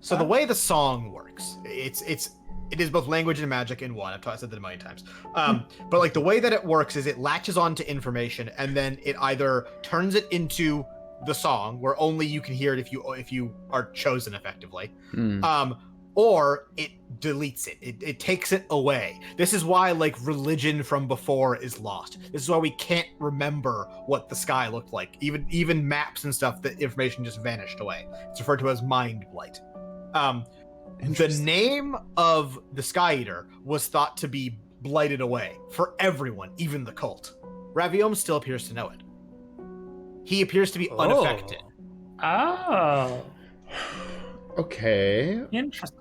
Speaker 1: So the way the song works, it is both language and magic in one. I've said that a million times. But like the way that it works is it latches onto information and then it either turns it into the song where only you can hear it if you are chosen effectively, or it deletes it. It takes it away. This is why like religion from before is lost. This is why we can't remember what the sky looked like. Even maps and stuff, the information just vanished away. It's referred to as mind blight. The name of the Sky Eater was thought to be blighted away for everyone, even the cult. Raviom still appears to know it. He appears to be unaffected.
Speaker 2: Oh.
Speaker 4: Okay.
Speaker 2: Interesting.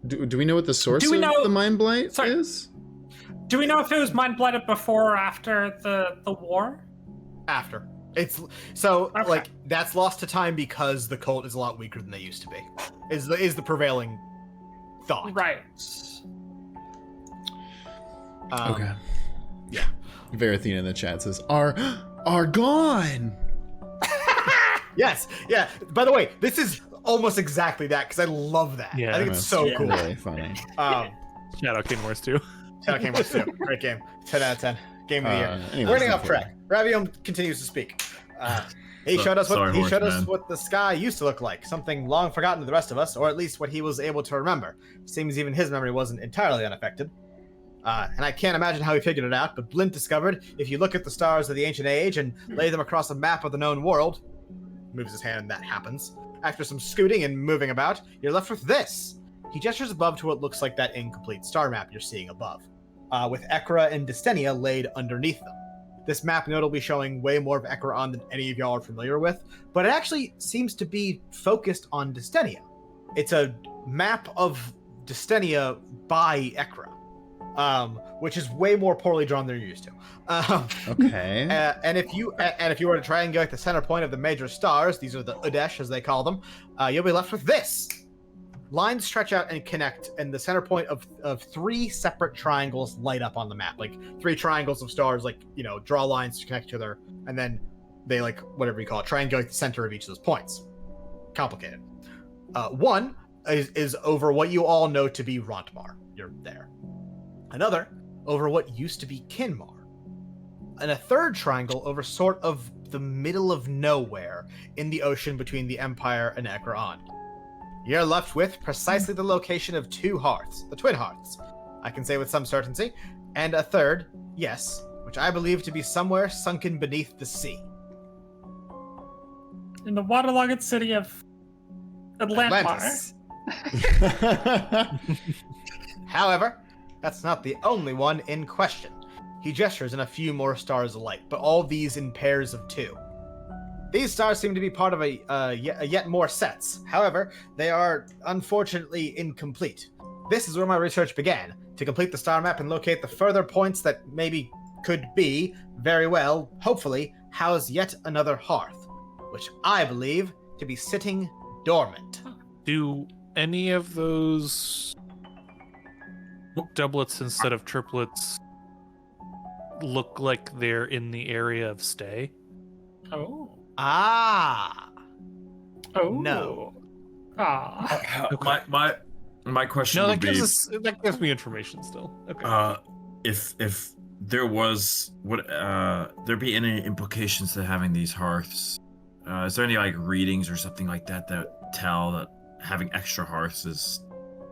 Speaker 4: Do we know what the source of the mind blight is?
Speaker 2: Do we know if it was mind blighted before or after the war?
Speaker 1: After. It's so okay. Like that's lost to time because the cult is a lot weaker than they used to be. Is the prevailing thought.
Speaker 2: Right.
Speaker 4: Okay.
Speaker 1: Yeah.
Speaker 4: Verathina in the chat says, are gone.
Speaker 1: Yes. Yeah. By the way, this is almost exactly that because I love that.
Speaker 6: Yeah,
Speaker 1: I think it's so cool.
Speaker 4: Really funny.
Speaker 6: Shout out King Wars 2.
Speaker 1: Shout out King Wars 2. Great game. 10 out of 10. Game of the year.
Speaker 4: Anyways,
Speaker 1: We're getting off track. Ravium continues to speak. He showed us what the sky used to look like, something long forgotten to the rest of us, or at least what he was able to remember. Seems even his memory wasn't entirely unaffected. And I can't imagine how he figured it out, but Blint discovered if you look at the stars of the ancient age and lay them across a map of the known world, moves his hand and that happens. After some scooting and moving about, you're left with this. He gestures above to what looks like that incomplete star map you're seeing above, with Ekra and Destenia laid underneath them. This map notably showing way more of Ekron than any of y'all are familiar with, but it actually seems to be focused on Destenia. It's a map of Destenia by Ekra. which is way more poorly drawn than you're used to.
Speaker 4: Okay.
Speaker 1: And if you were to triangulate the center point of the major stars, these are the Udesh as they call them, you'll be left with this. Lines stretch out and connect, and the center point of 3 separate triangles light up on the map. Like 3 triangles of stars, like, draw lines to connect each other, and then they, like, whatever you call it, triangulate the center of each of those points. Complicated. One is over what you all know to be Rontmar. You're there. Another over what used to be Kinmar. And a third triangle over sort of the middle of nowhere in the ocean between the Empire and Ekron. You're left with precisely the location of 2 hearths, the twin hearths, I can say with some certainty, and a third, yes, which I believe to be somewhere sunken beneath the sea.
Speaker 2: In the waterlogged city of
Speaker 1: Atlantis. However, that's not the only one in question. He gestures in a few more stars alight, but all these in pairs of 2. These stars seem to be part of a yet more sets. However, they are unfortunately incomplete. This is where my research began, to complete the star map and locate the further points that maybe could be, very well, hopefully, house yet another hearth, which I believe to be sitting dormant.
Speaker 6: Do any of those doublets instead of triplets look like they're in the area of stay?
Speaker 2: Oh.
Speaker 1: Ah.
Speaker 2: Oh.
Speaker 1: No.
Speaker 2: Ah.
Speaker 7: Okay. My question
Speaker 6: No,
Speaker 7: would
Speaker 6: that gives me information still. Okay.
Speaker 7: If there was, would there be any implications to having these hearths? Is there any like readings or something like that tell that having extra hearths is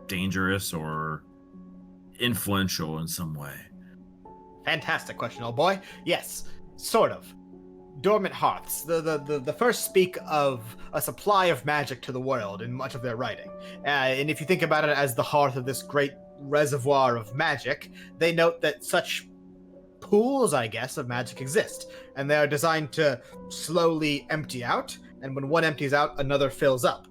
Speaker 7: dangerous or influential in some way?
Speaker 1: Fantastic question, old boy. Yes, sort of. Dormant hearths. The first speak of a supply of magic to the world in much of their writing. And if you think about it as the hearth of this great reservoir of magic, they note that such pools, I guess, of magic exist. And they are designed to slowly empty out. And when one empties out, another fills up.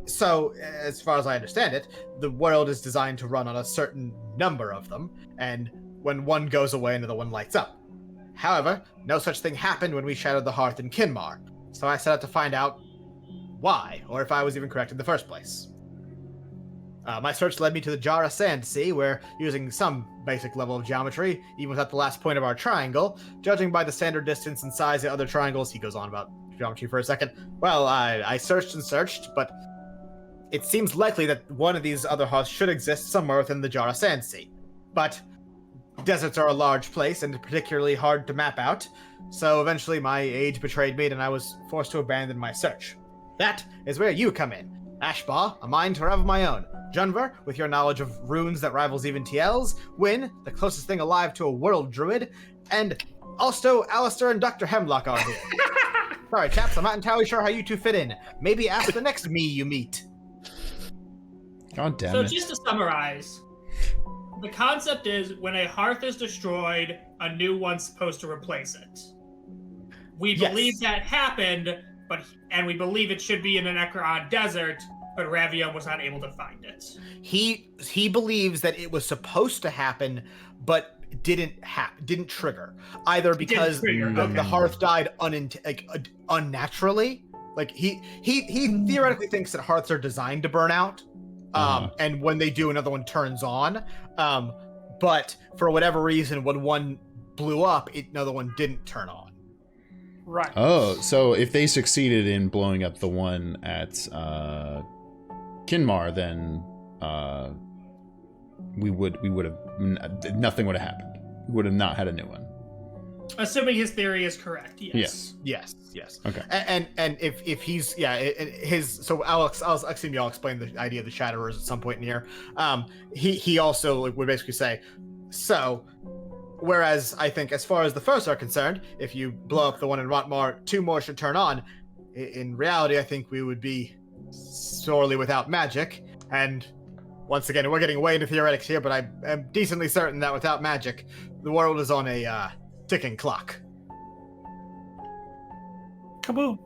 Speaker 1: So, as far as I understand it, the world is designed to run on a certain number of them. And when one goes away, another one lights up. However, no such thing happened when we shattered the hearth in Kinmar, so I set out to find out why, or if I was even correct in the first place. My search led me to the Jara Sand Sea, where, using some basic level of geometry, even without the last point of our triangle, judging by the standard distance and size of other triangles, he goes on about geometry for a second. Well, I searched and searched, but it seems likely that one of these other hearths should exist somewhere within the Jara Sand Sea. But deserts are a large place and particularly hard to map out, so eventually my age betrayed me and I was forced to abandon my search. That is where you come in. Ashbar, a mind of my own. Junver, with your knowledge of runes that rivals even TL's. Wynn, the closest thing alive to a world druid. And also, Alistair and Dr. Hemlock are here. Sorry, chaps, I'm not entirely sure how you two fit in. Maybe ask the next me you meet.
Speaker 4: God damn
Speaker 5: So
Speaker 4: it.
Speaker 5: just to summarize, the concept is when a hearth is destroyed, a new one's supposed to replace it. We believe that happened, and we believe it should be in an Ekron desert, but Ravio was not able to find it.
Speaker 1: He believes that it was supposed to happen, but didn't trigger. Either because the hearth died unnaturally. Like he theoretically thinks that hearths are designed to burn out. And when they do, another one turns on. But for whatever reason, when one blew up, another one didn't turn on.
Speaker 2: Right.
Speaker 4: Oh, so if they succeeded in blowing up the one at Kinmar, then we would have nothing would have happened. We would have not had a new one.
Speaker 5: Assuming his theory is correct, yes.
Speaker 1: Yes.
Speaker 4: Okay.
Speaker 1: And if he's so I'll assume y'all explain the idea of the shatterers at some point in here. He also would basically say, so whereas I think as far as the first are concerned, if you blow up the one in Rontmar, 2 more should turn on. In reality, I think we would be sorely without magic. And once again, we're getting way into theoretics here, but I am decently certain that without magic, the world is on a ticking clock.
Speaker 2: Kaboom.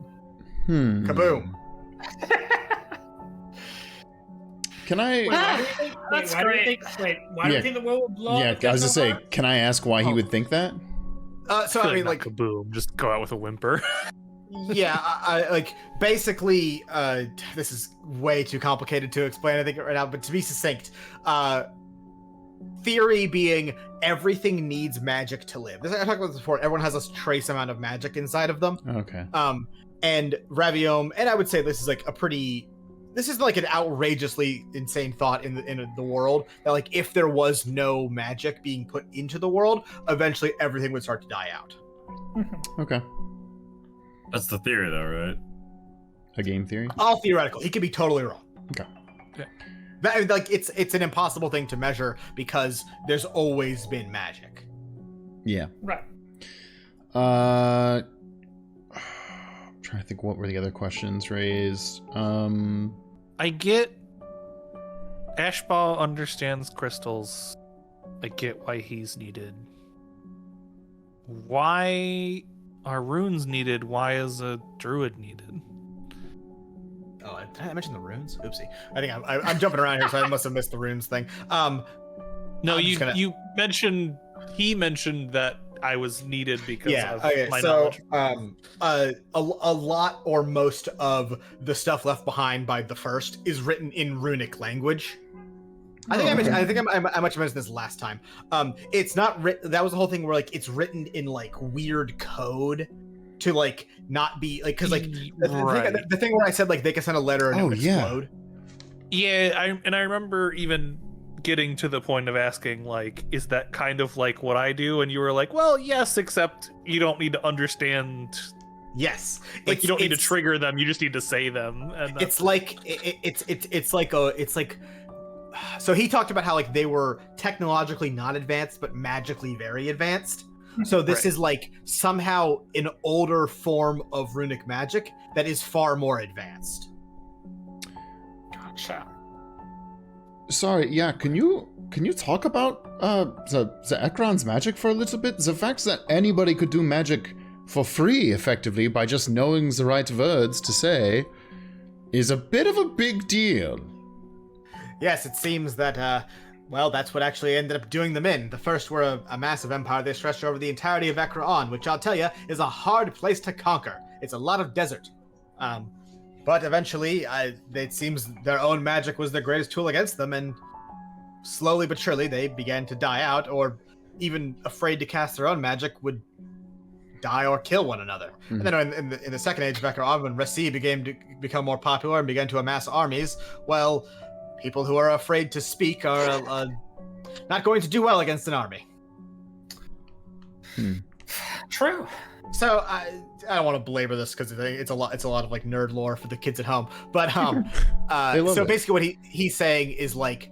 Speaker 1: Kaboom.
Speaker 4: Can I?
Speaker 5: Why do you think the world will blow
Speaker 4: Yeah,
Speaker 5: up?
Speaker 4: I was just say, can I ask why he would think that?
Speaker 1: So I mean, like,
Speaker 6: kaboom, just go out with a whimper.
Speaker 1: yeah, I like basically. This is way too complicated to explain, I think, right now. But to be succinct, theory being everything needs magic to live. I talked about this before. Everyone has a trace amount of magic inside of them.
Speaker 4: Okay.
Speaker 1: And Ravio, and I would say this is like this is like an outrageously insane thought in the world that like if there was no magic being put into the world, eventually everything would start to die out.
Speaker 4: Okay.
Speaker 7: That's the theory, though, right?
Speaker 4: A game theory?
Speaker 1: All theoretical. He could be totally wrong.
Speaker 4: Okay.
Speaker 6: Yeah.
Speaker 1: That, like it's an impossible thing to measure because there's always been magic.
Speaker 4: Yeah.
Speaker 2: Right.
Speaker 4: I'm trying to think what were the other questions raised.
Speaker 6: I get Ashball understands crystals. I get why he's needed. Why are runes needed? Why is a druid needed?
Speaker 1: Oh, did I mention the runes? Oopsie. I think I'm jumping around here, so I must have missed the runes thing.
Speaker 6: No, you mentioned he mentioned that I was needed because of my knowledge.
Speaker 1: A lot or most of the stuff left behind by the first is written in runic language. I think I mentioned this last time. It's not written. That was the whole thing where like it's written in like weird code to like not be like because like the thing where I said like they can send a letter and it would explode.
Speaker 6: Yeah, I remember even getting to the point of asking like, is that kind of like what I do? And you were like, well, yes, except you don't need to understand.
Speaker 1: Yes,
Speaker 6: like you don't need to trigger them. You just need to say them. And
Speaker 1: it's like it's like. So he talked about how like they were technologically not advanced, but magically very advanced. So this is like somehow an older form of runic magic that is far more advanced.
Speaker 2: Gotcha.
Speaker 4: Sorry, yeah, can you talk about the Ekron's magic for a little bit? The fact that anybody could do magic for free, effectively, by just knowing the right words to say, is a bit of a big deal.
Speaker 1: Yes, it seems that, well, that's what actually ended up doing them in. The first were a massive empire. They stretched over the entirety of Ekron, which I'll tell you is a hard place to conquer. It's a lot of desert. But eventually, it seems their own magic was their greatest tool against them, and slowly but surely they began to die out, or even afraid to cast their own magic would die or kill one another. And then in the second age of Ekron, when Resi began to become more popular and began to amass armies, well, people who are afraid to speak are not going to do well against an army.
Speaker 2: True.
Speaker 1: So I don't want to belabor this because it's a lot of like nerd lore for the kids at home. But so basically what he's saying is like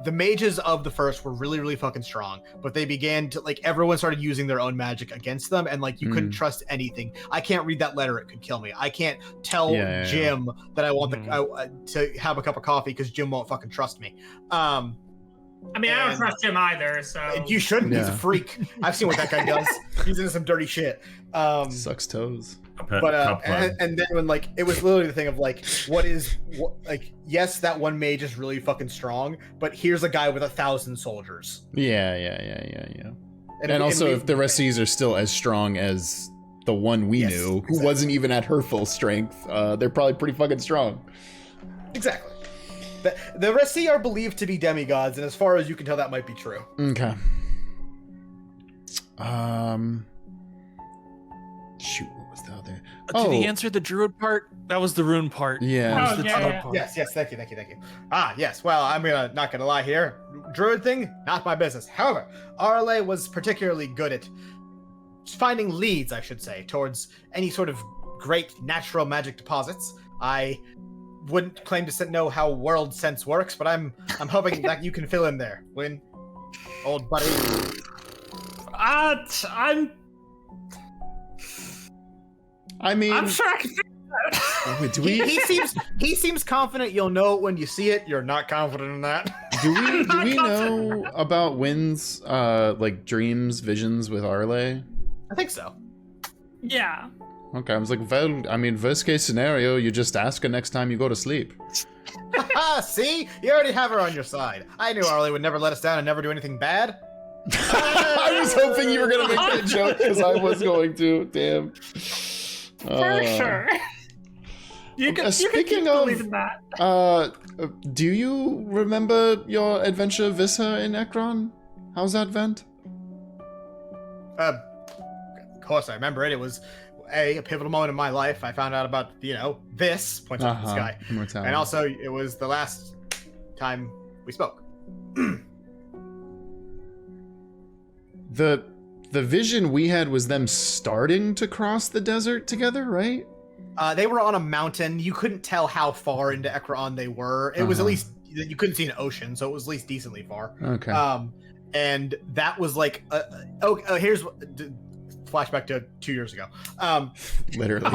Speaker 1: the mages of the first were really, really fucking strong, but they began to like everyone started using their own magic against them, and like you couldn't trust anything. I can't read that letter; it could kill me. I can't tell Jim that I want to have a cup of coffee because Jim won't fucking trust me.
Speaker 5: I mean, I don't trust him either, so...
Speaker 1: You shouldn't. He's a freak. I've seen what that guy does. He's into some dirty shit.
Speaker 4: Sucks toes.
Speaker 1: But and then when like it was literally the thing of like like yes, that one mage is really fucking strong, but here's a guy with 1,000 soldiers.
Speaker 4: Yeah. And also, if the Resties are still as strong as the one we knew, who wasn't even at her full strength, they're probably pretty fucking strong.
Speaker 1: Exactly. The Resi are believed to be demigods, and as far as you can tell, that might be true.
Speaker 4: Okay. Shoot, what was the other?
Speaker 6: Did he answer the druid part? That was the rune part.
Speaker 4: Yeah.
Speaker 1: Yes, thank you. Yes, well, I'm not gonna lie here. Druid thing, not my business. However, RLA was particularly good at finding leads, I should say, towards any sort of great natural magic deposits. I wouldn't claim to know how world sense works, but I'm hoping that you can fill in there, Win, old buddy.
Speaker 2: I'm sure I can figure
Speaker 1: He seems confident you'll know it when you see it. You're not confident in that.
Speaker 4: Do we know about Win's like dreams, visions with Arle?
Speaker 1: I think so.
Speaker 2: Yeah.
Speaker 4: Okay, I was like, well, I mean, worst case scenario, you just ask her next time you go to sleep.
Speaker 1: See? You already have her on your side. I knew Arlie would never let us down and never do anything bad.
Speaker 4: I was hoping you were gonna make that joke because I was going to. Damn.
Speaker 2: For sure. You can
Speaker 4: Speaking
Speaker 2: keep
Speaker 4: of,
Speaker 2: believing that.
Speaker 4: do you remember your adventure Vissa in Ekron? How's that vent?
Speaker 1: Of course I remember it. It was a pivotal moment in my life. I found out about, this, points out to the sky.
Speaker 4: Immortality.
Speaker 1: And also, it was the last time we spoke.
Speaker 4: The vision we had was them starting to cross the desert together, right?
Speaker 1: They were on a mountain. You couldn't tell how far into Ekron they were. It was at least, you couldn't see an ocean, so it was at least decently far.
Speaker 4: Okay.
Speaker 1: And that was like, here's flashback to 2 years ago.
Speaker 4: Literally.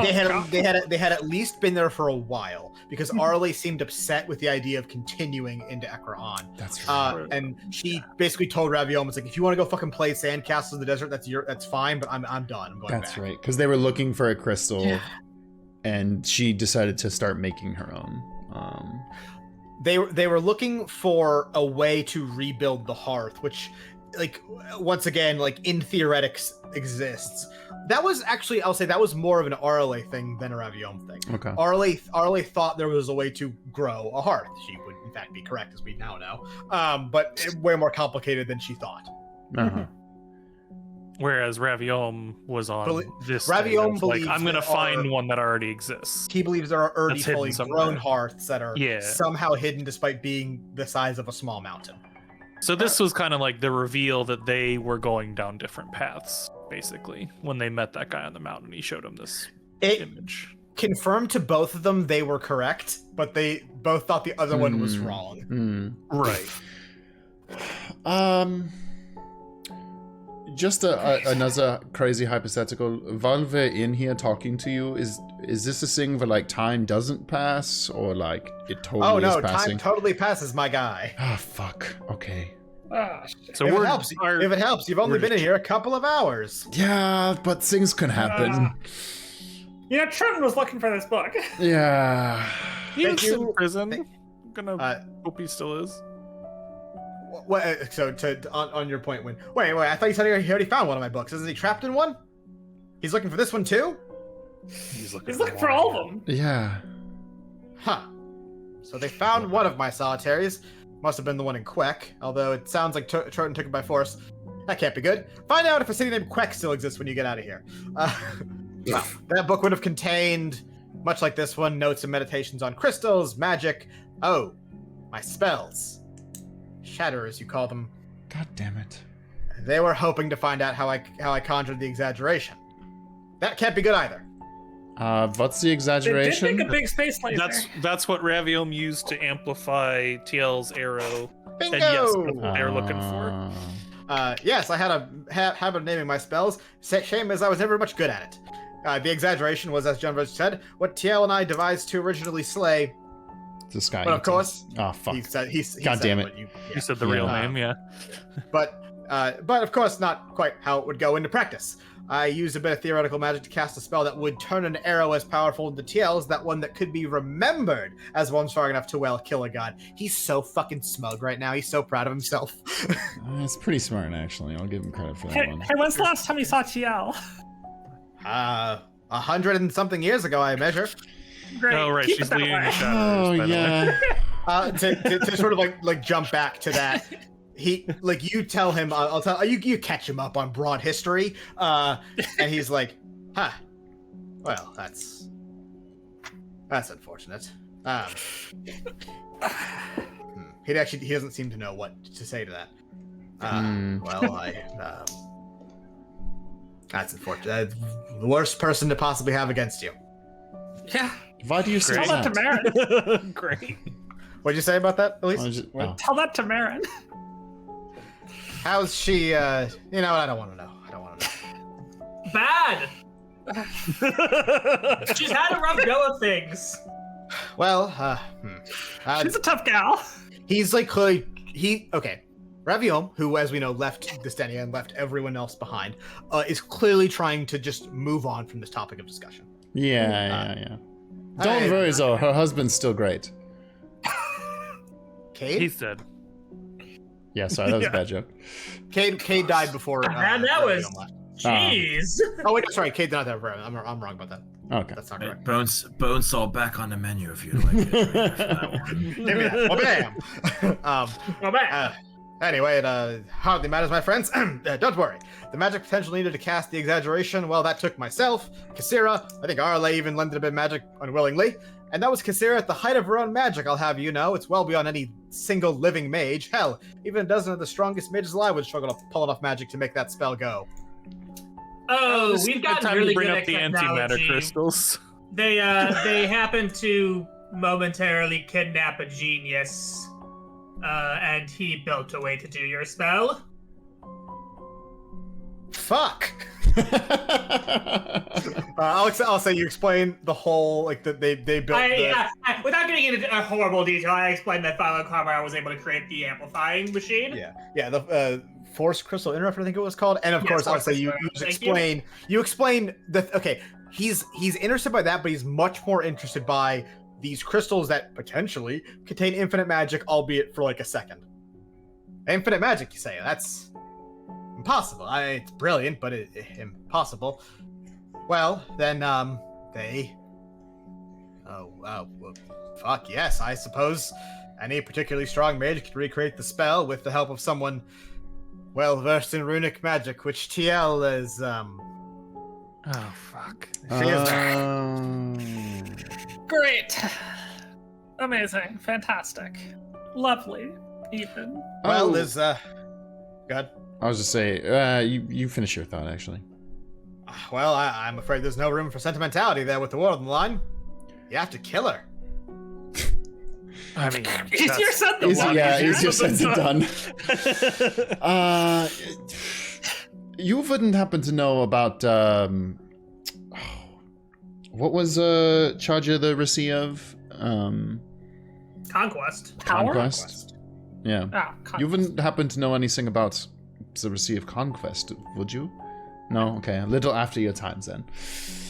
Speaker 1: They had at least been there for a while because Arlie seemed upset with the idea of continuing into Ekron.
Speaker 4: That's right.
Speaker 1: And she basically told Ravio, was like, if you want to go fucking play sandcastles in the desert, that's fine, but I'm done. I'm going back.
Speaker 4: That's right, because they were looking for a crystal, and she decided to start making her own.
Speaker 1: They were looking for a way to rebuild the hearth, which, like, once again, like, in theoretics exists. That was actually, I'll say, that was more of an Arlie thing than a Raviom thing.
Speaker 4: Okay.
Speaker 1: Arlie thought there was a way to grow a hearth. She would, in fact, be correct, as we now know. But way more complicated than she thought.
Speaker 6: Whereas Raviom was on this.
Speaker 1: Raviom
Speaker 6: thing of,
Speaker 1: believes
Speaker 6: I'm gonna
Speaker 1: there
Speaker 6: find
Speaker 1: are-
Speaker 6: one that already exists.
Speaker 1: He believes there are already
Speaker 6: That's hidden
Speaker 1: fully
Speaker 6: somewhere.
Speaker 1: grown hearths that are
Speaker 6: Yeah.
Speaker 1: somehow hidden despite being the size of a small mountain.
Speaker 6: So this was kind of like the reveal that they were going down different paths, basically. When they met that guy on the mountain, he showed him this image.
Speaker 1: Confirmed to both of them they were correct, but they both thought the other one was wrong.
Speaker 6: Right.
Speaker 4: Just another crazy hypothetical. Valve in here talking to you, is this a thing where like time doesn't pass, or like it totally is passing?
Speaker 1: Time totally passes, my guy.
Speaker 4: Ah, fuck. Okay.
Speaker 6: So
Speaker 1: if it helps, you've only been in here a couple of hours.
Speaker 4: Yeah, but things can happen.
Speaker 2: Trent was looking for this book.
Speaker 4: Yeah.
Speaker 6: He was in prison. I'm gonna hope he still is.
Speaker 1: So on your point, wait, I thought you said he already found one of my books. Isn't he trapped in one? He's looking for this one too?
Speaker 6: He's looking
Speaker 2: for all of them.
Speaker 4: Yeah.
Speaker 1: Huh. So they found one of my solitaries. Must have been the one in Queck, although it sounds like Troton took it by force. That can't be good. Find out if a city named Queck still exists when you get out of here. That book would have contained, much like this one, notes and meditations on crystals, magic. Oh, my spells. Shatterers, you call them.
Speaker 4: God damn it.
Speaker 1: They were hoping to find out how I conjured the exaggeration. That can't be good either.
Speaker 4: What's the exaggeration?
Speaker 2: They did make a big space laser.
Speaker 6: That's what Raviom used to amplify TL's arrow.
Speaker 1: Bingo!
Speaker 6: And yes, that's what they're looking for.
Speaker 1: Yes, I had a habit of naming my spells. Shame is I was never much good at it. The exaggeration was, as John Rose said, what TL and I devised to originally slay.
Speaker 4: The sky.
Speaker 1: But of course,
Speaker 4: oh fuck.
Speaker 1: He
Speaker 4: God
Speaker 1: said
Speaker 4: damn it.
Speaker 6: You said the real name, yeah.
Speaker 1: But of course, not quite how it would go into practice. I used a bit of theoretical magic to cast a spell that would turn an arrow as powerful into TL as that one that could be remembered as one strong enough to kill a god. He's so fucking smug right now. He's so proud of himself.
Speaker 4: It's pretty smart, actually. I'll give him credit for that one.
Speaker 2: Hey, when's the last time you saw TL?
Speaker 1: 100 and something years ago, I measure.
Speaker 2: Great.
Speaker 6: Oh, right.
Speaker 2: Keep
Speaker 6: She's
Speaker 2: it that
Speaker 6: leading
Speaker 2: way.
Speaker 6: the Shatterers, by the way.
Speaker 1: To sort of like jump back to that, you tell him, I'll tell you catch him up on broad history, and he's like, well, that's unfortunate. He doesn't seem to know what to say to that. Well, that's unfortunate. The worst person to possibly have against you.
Speaker 2: Yeah.
Speaker 4: Why do you say
Speaker 2: Tell that to Marin.
Speaker 6: Great.
Speaker 1: What'd you say about that, Elise?
Speaker 2: Tell that to Marin.
Speaker 1: How's she? I don't want to know.
Speaker 5: Bad. She's had a rough go of things.
Speaker 1: Well,
Speaker 2: she's a tough gal.
Speaker 1: He's like okay. Raviom, who, as we know, left Destenia and left everyone else behind, is clearly trying to just move on from this topic of discussion.
Speaker 4: Yeah. Don't worry, though. Her husband's still great.
Speaker 1: Cade?
Speaker 6: He's dead.
Speaker 4: Yeah, sorry, that was a bad joke.
Speaker 1: Cade died before.
Speaker 5: And that was.
Speaker 1: Ravio left.
Speaker 5: Jeez.
Speaker 1: Oh wait, sorry, Cade did not have Ravio. I'm wrong about that.
Speaker 4: Okay.
Speaker 1: That's not
Speaker 7: Hey,
Speaker 1: correct.
Speaker 7: bone saw back on the menu if you'd like it. That one.
Speaker 1: Give me that. Well, bam. Anyway, it hardly matters, my friends. Don't worry. The magic potential needed to cast the exaggeration, well, that took myself, Kassira, I think Arle even lended a bit of magic unwillingly. And that was Kassira at the height of her own magic, I'll have you know. It's well beyond any single living mage. Hell, even a dozen of the strongest mages alive would struggle to pull enough magic to make that spell go.
Speaker 5: Oh, we've got really
Speaker 6: bring
Speaker 5: good
Speaker 6: up the antimatter
Speaker 5: technology.
Speaker 6: crystals.
Speaker 5: They happened to momentarily kidnap a genius, and he built a way to do your spell.
Speaker 1: Fuck! I'll say you explain the whole, like, that they built
Speaker 5: without getting into a horrible detail, I explained that Philo Carver was able to create the amplifying machine.
Speaker 1: Yeah, the Force Crystal Interrupt, I think it was called, and of course, I'll say you explain the. Okay, he's interested by that, but he's much more interested by these crystals that potentially contain infinite magic, albeit for like a second. Infinite magic, you say? That's impossible. It's brilliant, but impossible. Well, then, they. Well, fuck yes, I suppose any particularly strong mage could recreate the spell with the help of someone well versed in runic magic, which TL is,
Speaker 6: Oh, fuck.
Speaker 1: She is
Speaker 2: Great. Amazing. Fantastic. Lovely. Even.
Speaker 1: Well, there's, good.
Speaker 4: I was just say, you finish your thought, actually.
Speaker 1: Well, I'm afraid there's no room for sentimentality there with the world on the line. You have to kill her.
Speaker 6: I mean,
Speaker 2: Easier said than done.
Speaker 4: Yeah, easier said than done. You wouldn't happen to know about, what was charge of the Reci of?
Speaker 5: Conquest.
Speaker 4: Conquest? Yeah.
Speaker 2: Conquest.
Speaker 4: You wouldn't happen to know anything about the Reci of Conquest, would you? No? Okay, a little after your times then.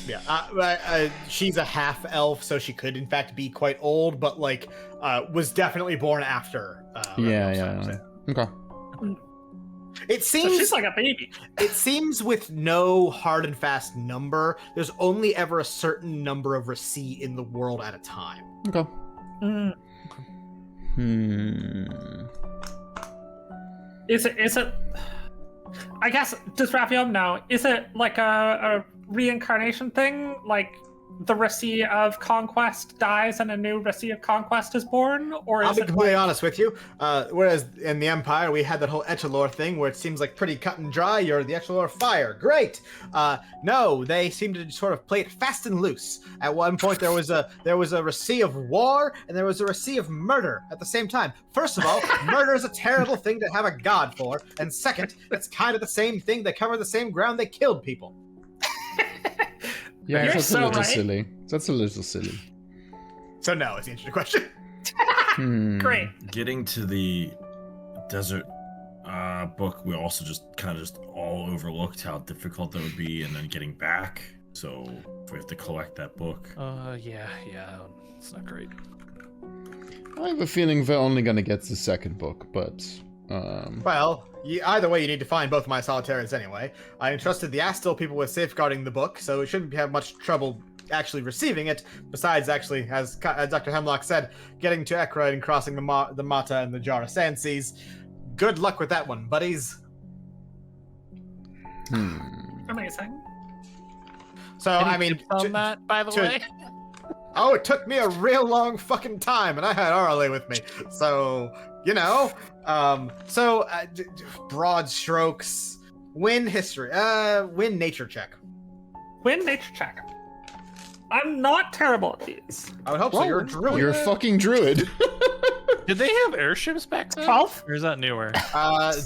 Speaker 1: Yeah, she's a half-elf, so she could, in fact, be quite old, but, like, was definitely born after.
Speaker 4: Yeah. Okay.
Speaker 1: It seems...
Speaker 2: So she's like a baby.
Speaker 1: It seems with no hard and fast number, there's only ever a certain number of Reci in the world at a time.
Speaker 4: Okay.
Speaker 2: Is it... I guess, does Ravio know? Is it like a reincarnation thing? Like the Reci of Conquest dies and a new Reci of Conquest is born? Or is
Speaker 1: I'll be
Speaker 2: it
Speaker 1: completely honest with you. Whereas in the Empire, we had that whole Echelor thing where it seems like pretty cut and dry. You're the Echelor fire. Great. No, they seem to sort of play it fast and loose. At one point, there was a Reci of war and there was a Reci of murder at the same time. First of all, murder is a terrible thing to have a god for. And second, it's kind of the same thing. They cover the same ground. They killed people.
Speaker 4: Yeah,
Speaker 2: You're
Speaker 4: that's
Speaker 2: so
Speaker 4: a little
Speaker 2: right.
Speaker 4: silly. That's a little silly.
Speaker 1: So no, it's the answer to the question.
Speaker 2: Great.
Speaker 7: Getting to the desert book, we also just all overlooked how difficult that would be, and then getting back. So if we have to collect that book.
Speaker 6: Yeah, it's not great.
Speaker 4: I have a feeling they're only gonna get the second book, but
Speaker 1: Well, either way, you need to find both of my solitaries anyway. I entrusted the Astil people with safeguarding the book, so it shouldn't have much trouble actually receiving it. Besides, actually, as Dr. Hemlock said, getting to Ekrod and crossing the Mata and the Jara Sand Seas. Good luck with that one, buddies.
Speaker 2: Amazing.
Speaker 1: So,
Speaker 6: Any
Speaker 1: I mean...
Speaker 6: tips on that, by the way?
Speaker 1: Oh, it took me a real long fucking time, and I had Arle with me. So, you know... broad strokes. Win history. Win nature check.
Speaker 2: Win nature check. I'm not terrible at these.
Speaker 1: I would hope so. You're a druid.
Speaker 4: you're a fucking druid.
Speaker 6: Did they have airships back then?
Speaker 2: 12?
Speaker 6: Or is that newer?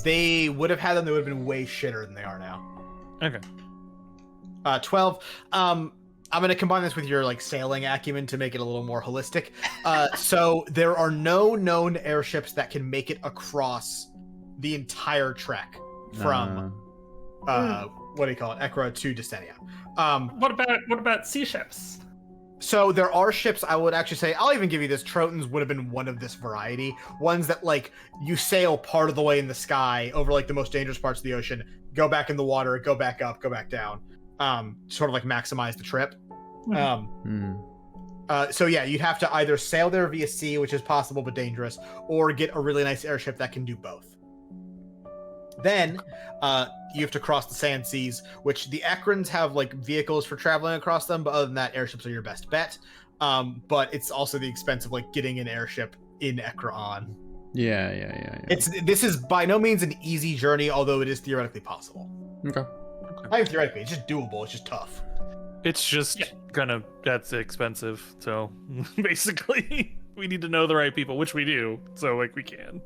Speaker 1: They would have had them. They would have been way shitter than they are now.
Speaker 6: Okay.
Speaker 1: 12. I'm gonna combine this with your like sailing acumen to make it a little more holistic. So there are no known airships that can make it across the entire trek from what do you call it, Ekra to Destenia.
Speaker 2: What about sea ships?
Speaker 1: So there are ships, I would actually say, I'll even give you this, Trotons would have been one of this variety. Ones that, like, you sail part of the way in the sky over, like, the most dangerous parts of the ocean, go back in the water, go back up, go back down. Sort of, like, maximize the trip. So yeah, you'd have to either sail there via sea, which is possible but dangerous, or get a really nice airship that can do both. Then you have to cross the sand seas, which the Ekrans have like vehicles for traveling across them, but other than that, airships are your best bet. But it's also the expense of like getting an airship in Ekron.
Speaker 4: Yeah.
Speaker 1: This is by no means an easy journey, although it is theoretically possible.
Speaker 4: Okay.
Speaker 1: Not even theoretically, it's just doable. It's just tough.
Speaker 6: It's just that's expensive. So basically, we need to know the right people, which we do. So like we can.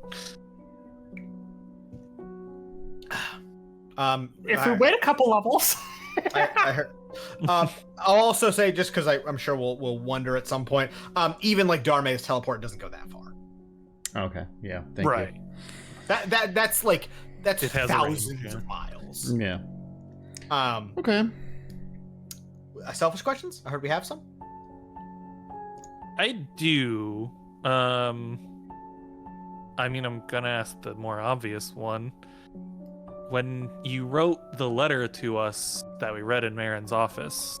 Speaker 2: If we wait a couple levels.
Speaker 1: I heard. I'll also say, just because I'm sure we'll wonder at some point. Even like Darmay's teleport doesn't go that far.
Speaker 4: Okay. Yeah. Thank you.
Speaker 1: That's
Speaker 6: It has
Speaker 1: thousands of miles.
Speaker 4: Yeah.
Speaker 1: Okay. Selfish questions? I heard we have some.
Speaker 6: I do. I mean, I'm gonna ask the more obvious one. When you wrote the letter to us that we read in Marin's office,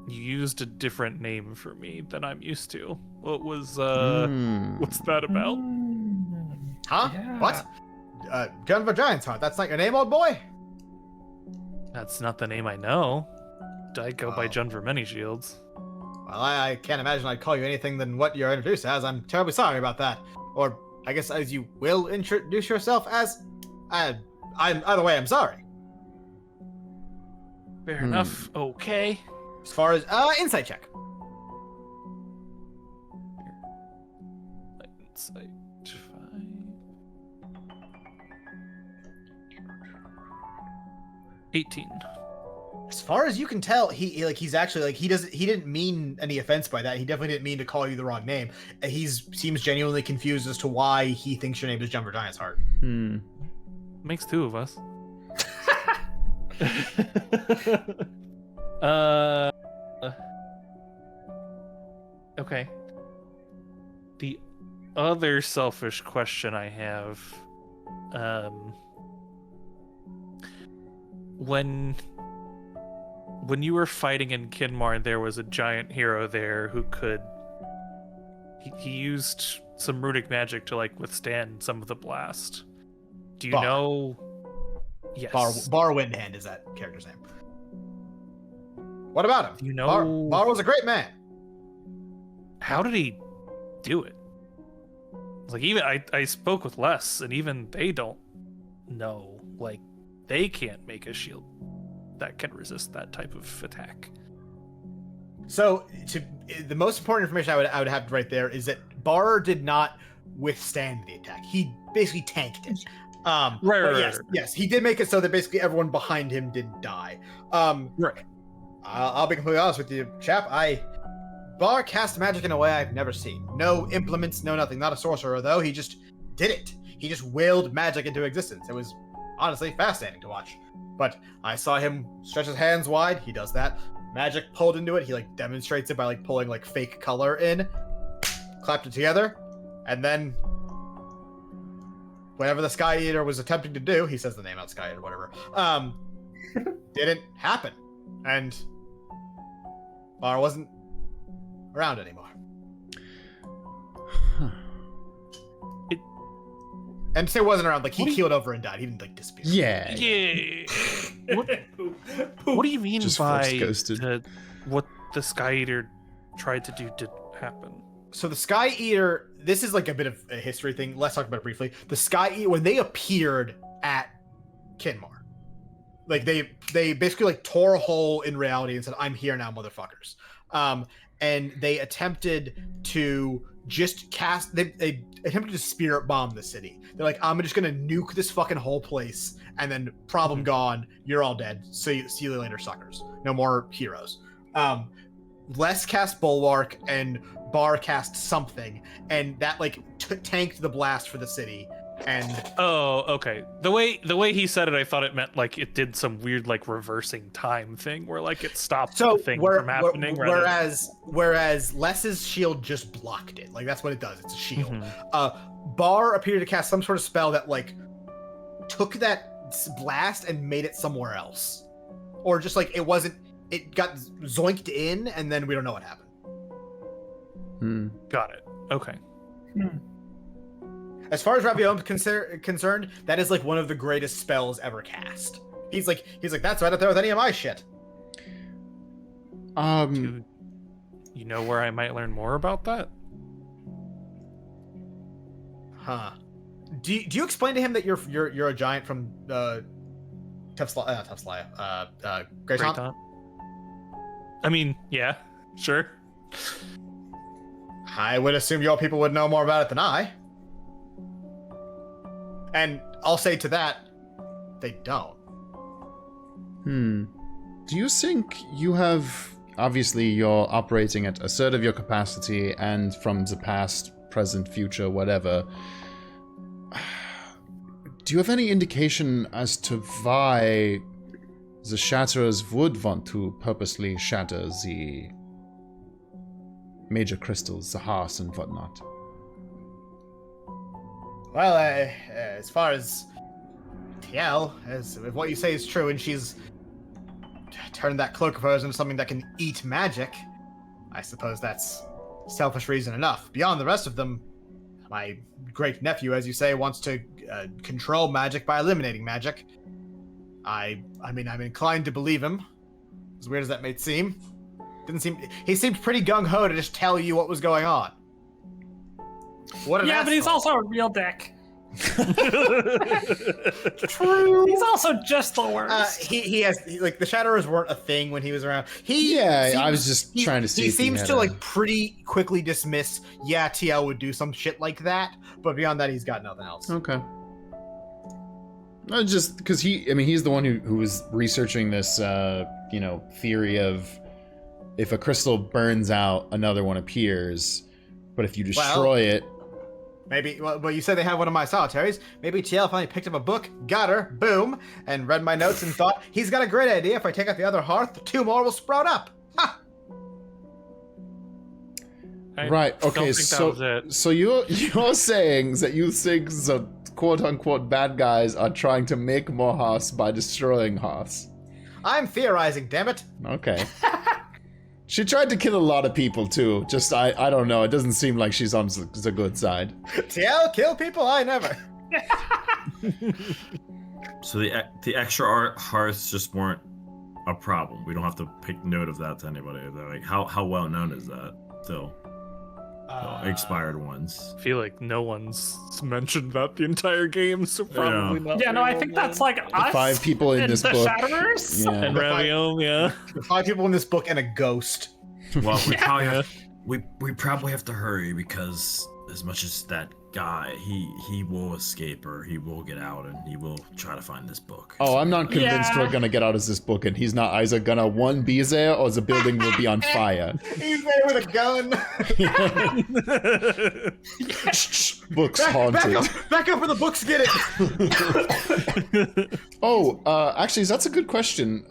Speaker 6: you used a different name for me than I'm used to. What was what's that about?
Speaker 1: Huh?
Speaker 2: Yeah.
Speaker 1: What? Gun of a Giant's Heart. That's not your name, old boy?
Speaker 6: That's not the name I know. I go by
Speaker 1: Oh.
Speaker 6: Jun for Many Shields.
Speaker 1: Well, I can't imagine I'd call you anything than what you're introduced as. I'm terribly sorry about that. Or I guess as you will introduce yourself as. Either way, I'm sorry.
Speaker 6: Fair enough. Okay.
Speaker 1: As far as insight check.
Speaker 6: Insight 5. 18.
Speaker 1: As far as you can tell, he's actually he didn't mean any offense by that. He definitely didn't mean to call you the wrong name. He seems genuinely confused as to why he thinks your name is Jun for Giant's Heart.
Speaker 6: Makes two of us. Okay. The other selfish question I have, when you were fighting in Kinmar, there was a giant hero there who could. He used some runic magic to like withstand some of the blast. Do you
Speaker 1: Bar.
Speaker 6: know? Yes.
Speaker 1: Bar Windhand is that character's name. What about him?
Speaker 6: You know,
Speaker 1: Bar was a great man.
Speaker 6: how did he do it? It's like even I spoke with Les, and even they don't know. Like they can't make a shield that can resist that type of attack.
Speaker 1: So, the most important information I would have right there is that Bar did not withstand the attack. He basically tanked it.
Speaker 6: Right.
Speaker 1: Yes, he did make it so that basically everyone behind him didn't die.
Speaker 6: Right.
Speaker 1: I'll be completely honest with you, chap. Bar cast magic in a way I've never seen. No implements, no nothing. Not a sorcerer though. He just did it. He just willed magic into existence. It was honestly fascinating to watch. But I saw him stretch his hands wide. He does that. Magic pulled into it. He like demonstrates it by like pulling like fake color in, clapped it together, and then whatever the Sky Eater was attempting to do, he says the name out, Sky Eater, whatever, didn't happen, and Bar wasn't around anymore. And say wasn't around, like he keeled over and died. He didn't like disappear.
Speaker 6: Yeah. What do you mean
Speaker 4: Just
Speaker 6: by
Speaker 4: force ghosted.
Speaker 6: what the Sky Eater tried to do did happen?
Speaker 1: So the Sky Eater, this is like a bit of a history thing. Let's talk about it briefly. The Sky Eater, when they appeared at Kinmar, like they basically like tore a hole in reality and said, "I'm here now, motherfuckers." And they attempted to just cast. They attempted to spirit bomb the city. They're like, "I'm just gonna nuke this fucking whole place, and then problem gone. You're all dead. See you later, suckers. No more heroes." Les cast Bulwark and Bar cast something, and that like tanked the blast for the city. And
Speaker 6: Oh, okay. The way he said it, I thought it meant like it did some weird like reversing time thing where like it stopped the thing from happening.
Speaker 1: Whereas Les's shield just blocked it. Like that's what it does. It's a shield. Bar appeared to cast some sort of spell that like took that blast and made it somewhere else, or just like it got zoinked in, and then we don't know what happened.
Speaker 6: Got it. Okay.
Speaker 1: As far as Ravio is concerned, that is like one of the greatest spells ever cast. He's like, that's right up there with any of my shit.
Speaker 6: You know where I might learn more about that?
Speaker 1: Huh. Do you explain to him that you're a giant from Great Taunt?
Speaker 6: I mean, yeah, sure.
Speaker 1: I would assume your people would know more about it than I. And I'll say to that, they don't.
Speaker 4: Do you think you have... Obviously, you're operating at a third of your capacity, and from the past, present, future, whatever. Do you have any indication as to why the Shatterers would want to purposely shatter the major crystals, the hearths and whatnot?
Speaker 1: Well, as far as TL, as if what you say is true, and she's turned that cloak of hers into something that can eat magic, I suppose that's selfish reason enough. Beyond the rest of them, my great nephew, as you say, wants to control magic by eliminating magic. I mean, I'm inclined to believe him. As weird as that may seem, he seemed pretty gung ho to just tell you what was going on. What an asshole.
Speaker 2: But he's also a real dick.
Speaker 1: True.
Speaker 2: He's also just the worst.
Speaker 1: He has like the Shatterers weren't a thing when he was around.
Speaker 4: I was just trying to see.
Speaker 1: He
Speaker 4: if
Speaker 1: seems
Speaker 4: had
Speaker 1: to like pretty quickly dismiss. Yeah, TL would do some shit like that, but beyond that, he's got nothing else.
Speaker 4: Okay. Just because he's the one who was researching this, theory of if a crystal burns out, another one appears, but if you destroy it.
Speaker 1: Maybe, well, you said they have one of my solitaries. Maybe TL finally picked up a book, got her, boom, and read my notes and thought, he's got a great idea. If I take out the other hearth, 2 more will sprout up. Ha!
Speaker 4: Right, okay, so you're saying that you think the quote-unquote bad guys are trying to make more hearths by destroying hearths.
Speaker 1: I'm theorizing, damn it.
Speaker 4: Okay. She tried to kill a lot of people too. Just I don't know. It doesn't seem like she's on the good side.
Speaker 1: TL kill people? I never.
Speaker 7: So the extra hearths just weren't a problem. We don't have to take note of that to anybody. Like how well known is that still? Expired ones.
Speaker 6: I feel like no one's mentioned that the entire game, so probably not.
Speaker 2: Yeah, no, I think that's like us.
Speaker 4: 5 people in this
Speaker 2: the
Speaker 4: book.
Speaker 2: Shatterers.
Speaker 4: Yeah.
Speaker 6: And Ravio, yeah.
Speaker 1: 5 people in this book and a ghost.
Speaker 7: Well, we probably have to hurry because as much as that guy, he will escape or he will get out and he will try to find this book.
Speaker 4: Oh, I'm not convinced we're gonna get out of this book, and he's not either gonna be there or the building will be on fire.
Speaker 1: He's there with a gun.
Speaker 4: Book's haunted.
Speaker 1: Back up where the books get it.
Speaker 4: Actually, that's a good question.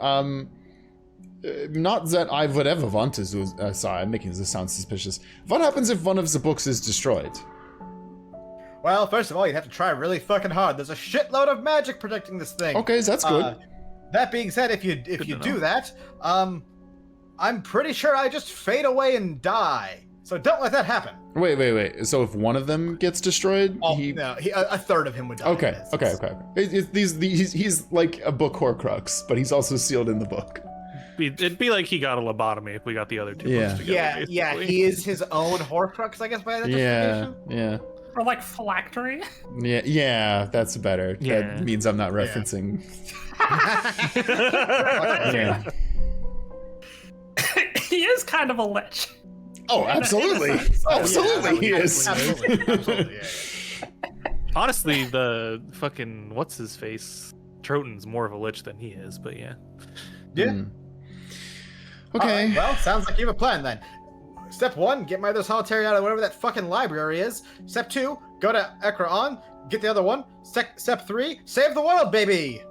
Speaker 4: Not that I would ever want to. Sorry, I'm making this sound suspicious. What happens if one of the books is destroyed?
Speaker 1: Well, first of all, you'd have to try really fucking hard. There's a shitload of magic protecting this thing.
Speaker 4: Okay, that's good.
Speaker 1: That being said, if you do that, I'm pretty sure I just fade away and die. So don't let that happen.
Speaker 4: Wait. So if one of them gets destroyed,
Speaker 1: a third of him would die.
Speaker 4: Okay. He's like a book Horcrux, but he's also sealed in the book.
Speaker 6: It'd be like he got a lobotomy if we got the other 2 books together.
Speaker 1: Yeah. He is his own Horcrux, I guess, by that justification.
Speaker 4: Yeah.
Speaker 2: Or like phylactery.
Speaker 4: Yeah, that's better.
Speaker 6: Yeah.
Speaker 4: That means I'm not referencing. Yeah.
Speaker 2: He is kind of a lich.
Speaker 4: Oh, absolutely. Absolutely, he is.
Speaker 1: Absolutely. Yeah.
Speaker 6: Honestly, the fucking what's his face Troton's more of a lich than he is, but yeah.
Speaker 1: Yeah.
Speaker 4: Okay.
Speaker 1: Right, well, sounds like you have a plan then. Step 1, get my other solitary out of whatever that fucking library is. Step 2, go to Ekron, get the other one. Step 3, save the world, baby.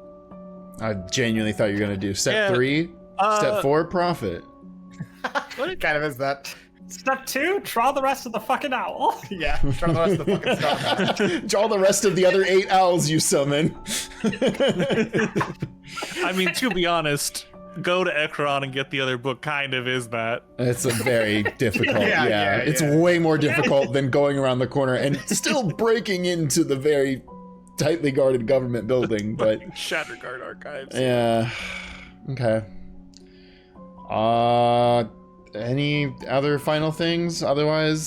Speaker 4: I genuinely thought you were gonna do step 3, step 4, profit.
Speaker 1: What kind of is that?
Speaker 2: Step 2, draw the rest of the fucking owl.
Speaker 1: Yeah, draw the rest of the fucking stuff.
Speaker 4: Draw the rest of the other 8 owls you summon.
Speaker 6: I mean, to be honest, go to Ekron and get the other book kind of is that.
Speaker 4: It's a very difficult,
Speaker 1: Yeah,
Speaker 4: it's
Speaker 1: yeah.
Speaker 4: way more difficult than going around the corner and still breaking into the very tightly guarded government building, but...
Speaker 6: Shatterguard archives.
Speaker 4: Yeah, okay. Any other final things? Otherwise,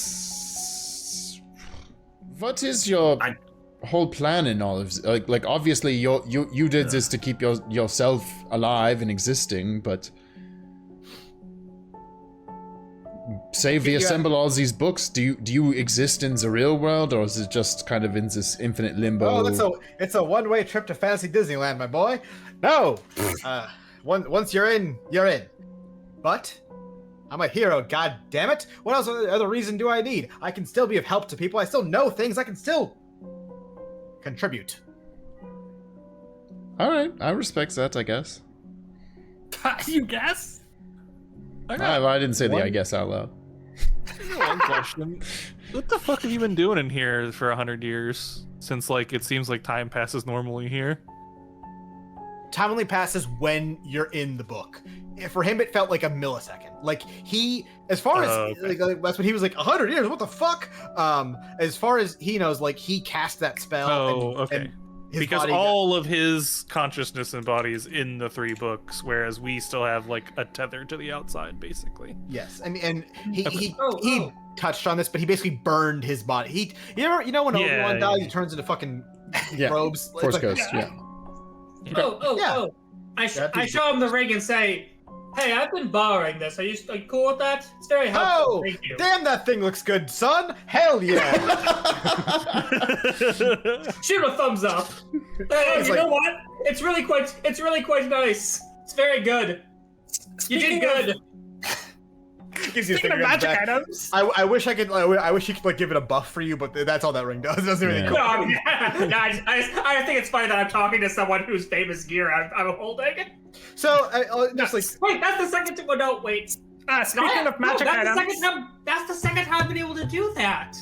Speaker 4: what is your whole plan in all of this? Like obviously you did this to keep yourself alive and existing, but say we assemble all these books. Do you exist in the real world, or is it just kind of in this infinite limbo?
Speaker 1: Oh, it's a one-way trip to fantasy Disneyland, my boy. No, once you're in, you're in. But I'm a hero, god damn it. What else other reason do I need? I can still be of help to people. I still know things. I can still contribute.
Speaker 4: All right, I respect that, I guess.
Speaker 2: You guess?
Speaker 4: I didn't say the I guess out loud.
Speaker 6: One question. What the fuck have you been doing in here for 100 years? Since, like, it seems like time passes normally here.
Speaker 1: Time only passes when you're in the book. For him, it felt like a millisecond. Like, he, as far as,
Speaker 6: okay.
Speaker 1: like, that's when he was like, 100 years, what the fuck? As far as he knows, like, he cast that spell.
Speaker 6: Okay.
Speaker 1: And his
Speaker 6: Because
Speaker 1: body
Speaker 6: all of his consciousness and body is in the 3 books, whereas we still have, like, a tether to the outside, basically.
Speaker 1: Yes, and he
Speaker 6: Okay.
Speaker 1: he touched on this, but he basically burned his body. You know when Obi-Wan dies, he turns into fucking robes.
Speaker 4: Force
Speaker 1: It's like,
Speaker 4: Ghost, yeah.
Speaker 5: Oh. I show him the ring and say, "Hey, I've been borrowing this. Are you cool with that? It's very helpful.
Speaker 1: Oh,
Speaker 5: Thank you."
Speaker 1: damn, that thing looks good, son. Hell yeah.
Speaker 5: Shoot a thumbs up. You know what? It's really quite nice. It's very good. You did good.
Speaker 1: Gives you a
Speaker 2: Speaking
Speaker 1: finger
Speaker 2: of
Speaker 1: in the
Speaker 2: magic
Speaker 1: back.
Speaker 2: items,
Speaker 1: I wish he could like give it a buff for you, but that's all that ring does. It doesn't really
Speaker 4: Yeah.
Speaker 1: cool.
Speaker 5: No, yeah. I think it's funny that I'm talking to someone whose famous gear I'm holding.
Speaker 1: So just like
Speaker 5: Wait, that's the second time. No, wait.
Speaker 2: speaking of magic items,
Speaker 5: That's the second time I've been able to do that.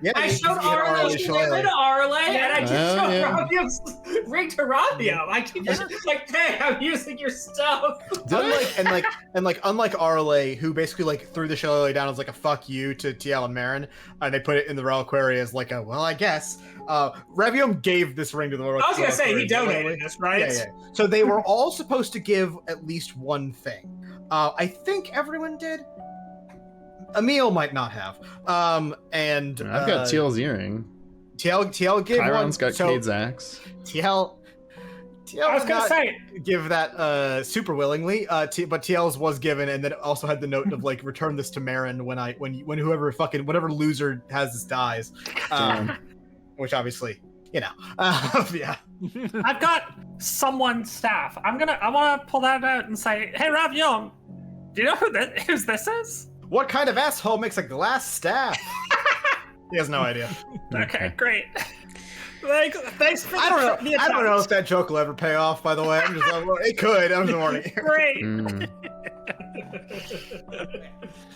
Speaker 1: yeah,
Speaker 5: I
Speaker 1: you
Speaker 5: showed
Speaker 1: can get
Speaker 5: Arle, she got rid of Arle, and I just showed Ravio's ring to Ravio. I keep just like, hey, I'm using your stuff.
Speaker 1: Unlike Arle, who basically like threw the shillelagh down as like a fuck you to TL and Marin, and they put it in the reliquary as like a well, I guess. Ravio gave this ring to the reliquary.
Speaker 5: I was gonna say he donated this, right?
Speaker 1: Yeah. So they were all supposed to give at least one thing. I think everyone did. Emil might not have. And
Speaker 4: I've got TL's earring.
Speaker 1: TL gave
Speaker 4: Chiron's
Speaker 1: one.
Speaker 4: got Cade's axe.
Speaker 1: TL
Speaker 2: I was gonna say,
Speaker 1: give that super willingly. But TL's was given, and then it also had the note of like return this to Marin when whatever loser has this dies. Which obviously, yeah.
Speaker 2: I've got someone's staff. I want to pull that out and say, hey, Ravio, do you know whose this is?
Speaker 1: What kind of asshole makes a glass staff? He has no idea.
Speaker 2: Okay, great. Thanks for
Speaker 1: I don't know.
Speaker 2: the
Speaker 1: I don't know if that joke will ever pay off. By the way, I'm just it could. I'm just warning.
Speaker 2: Great.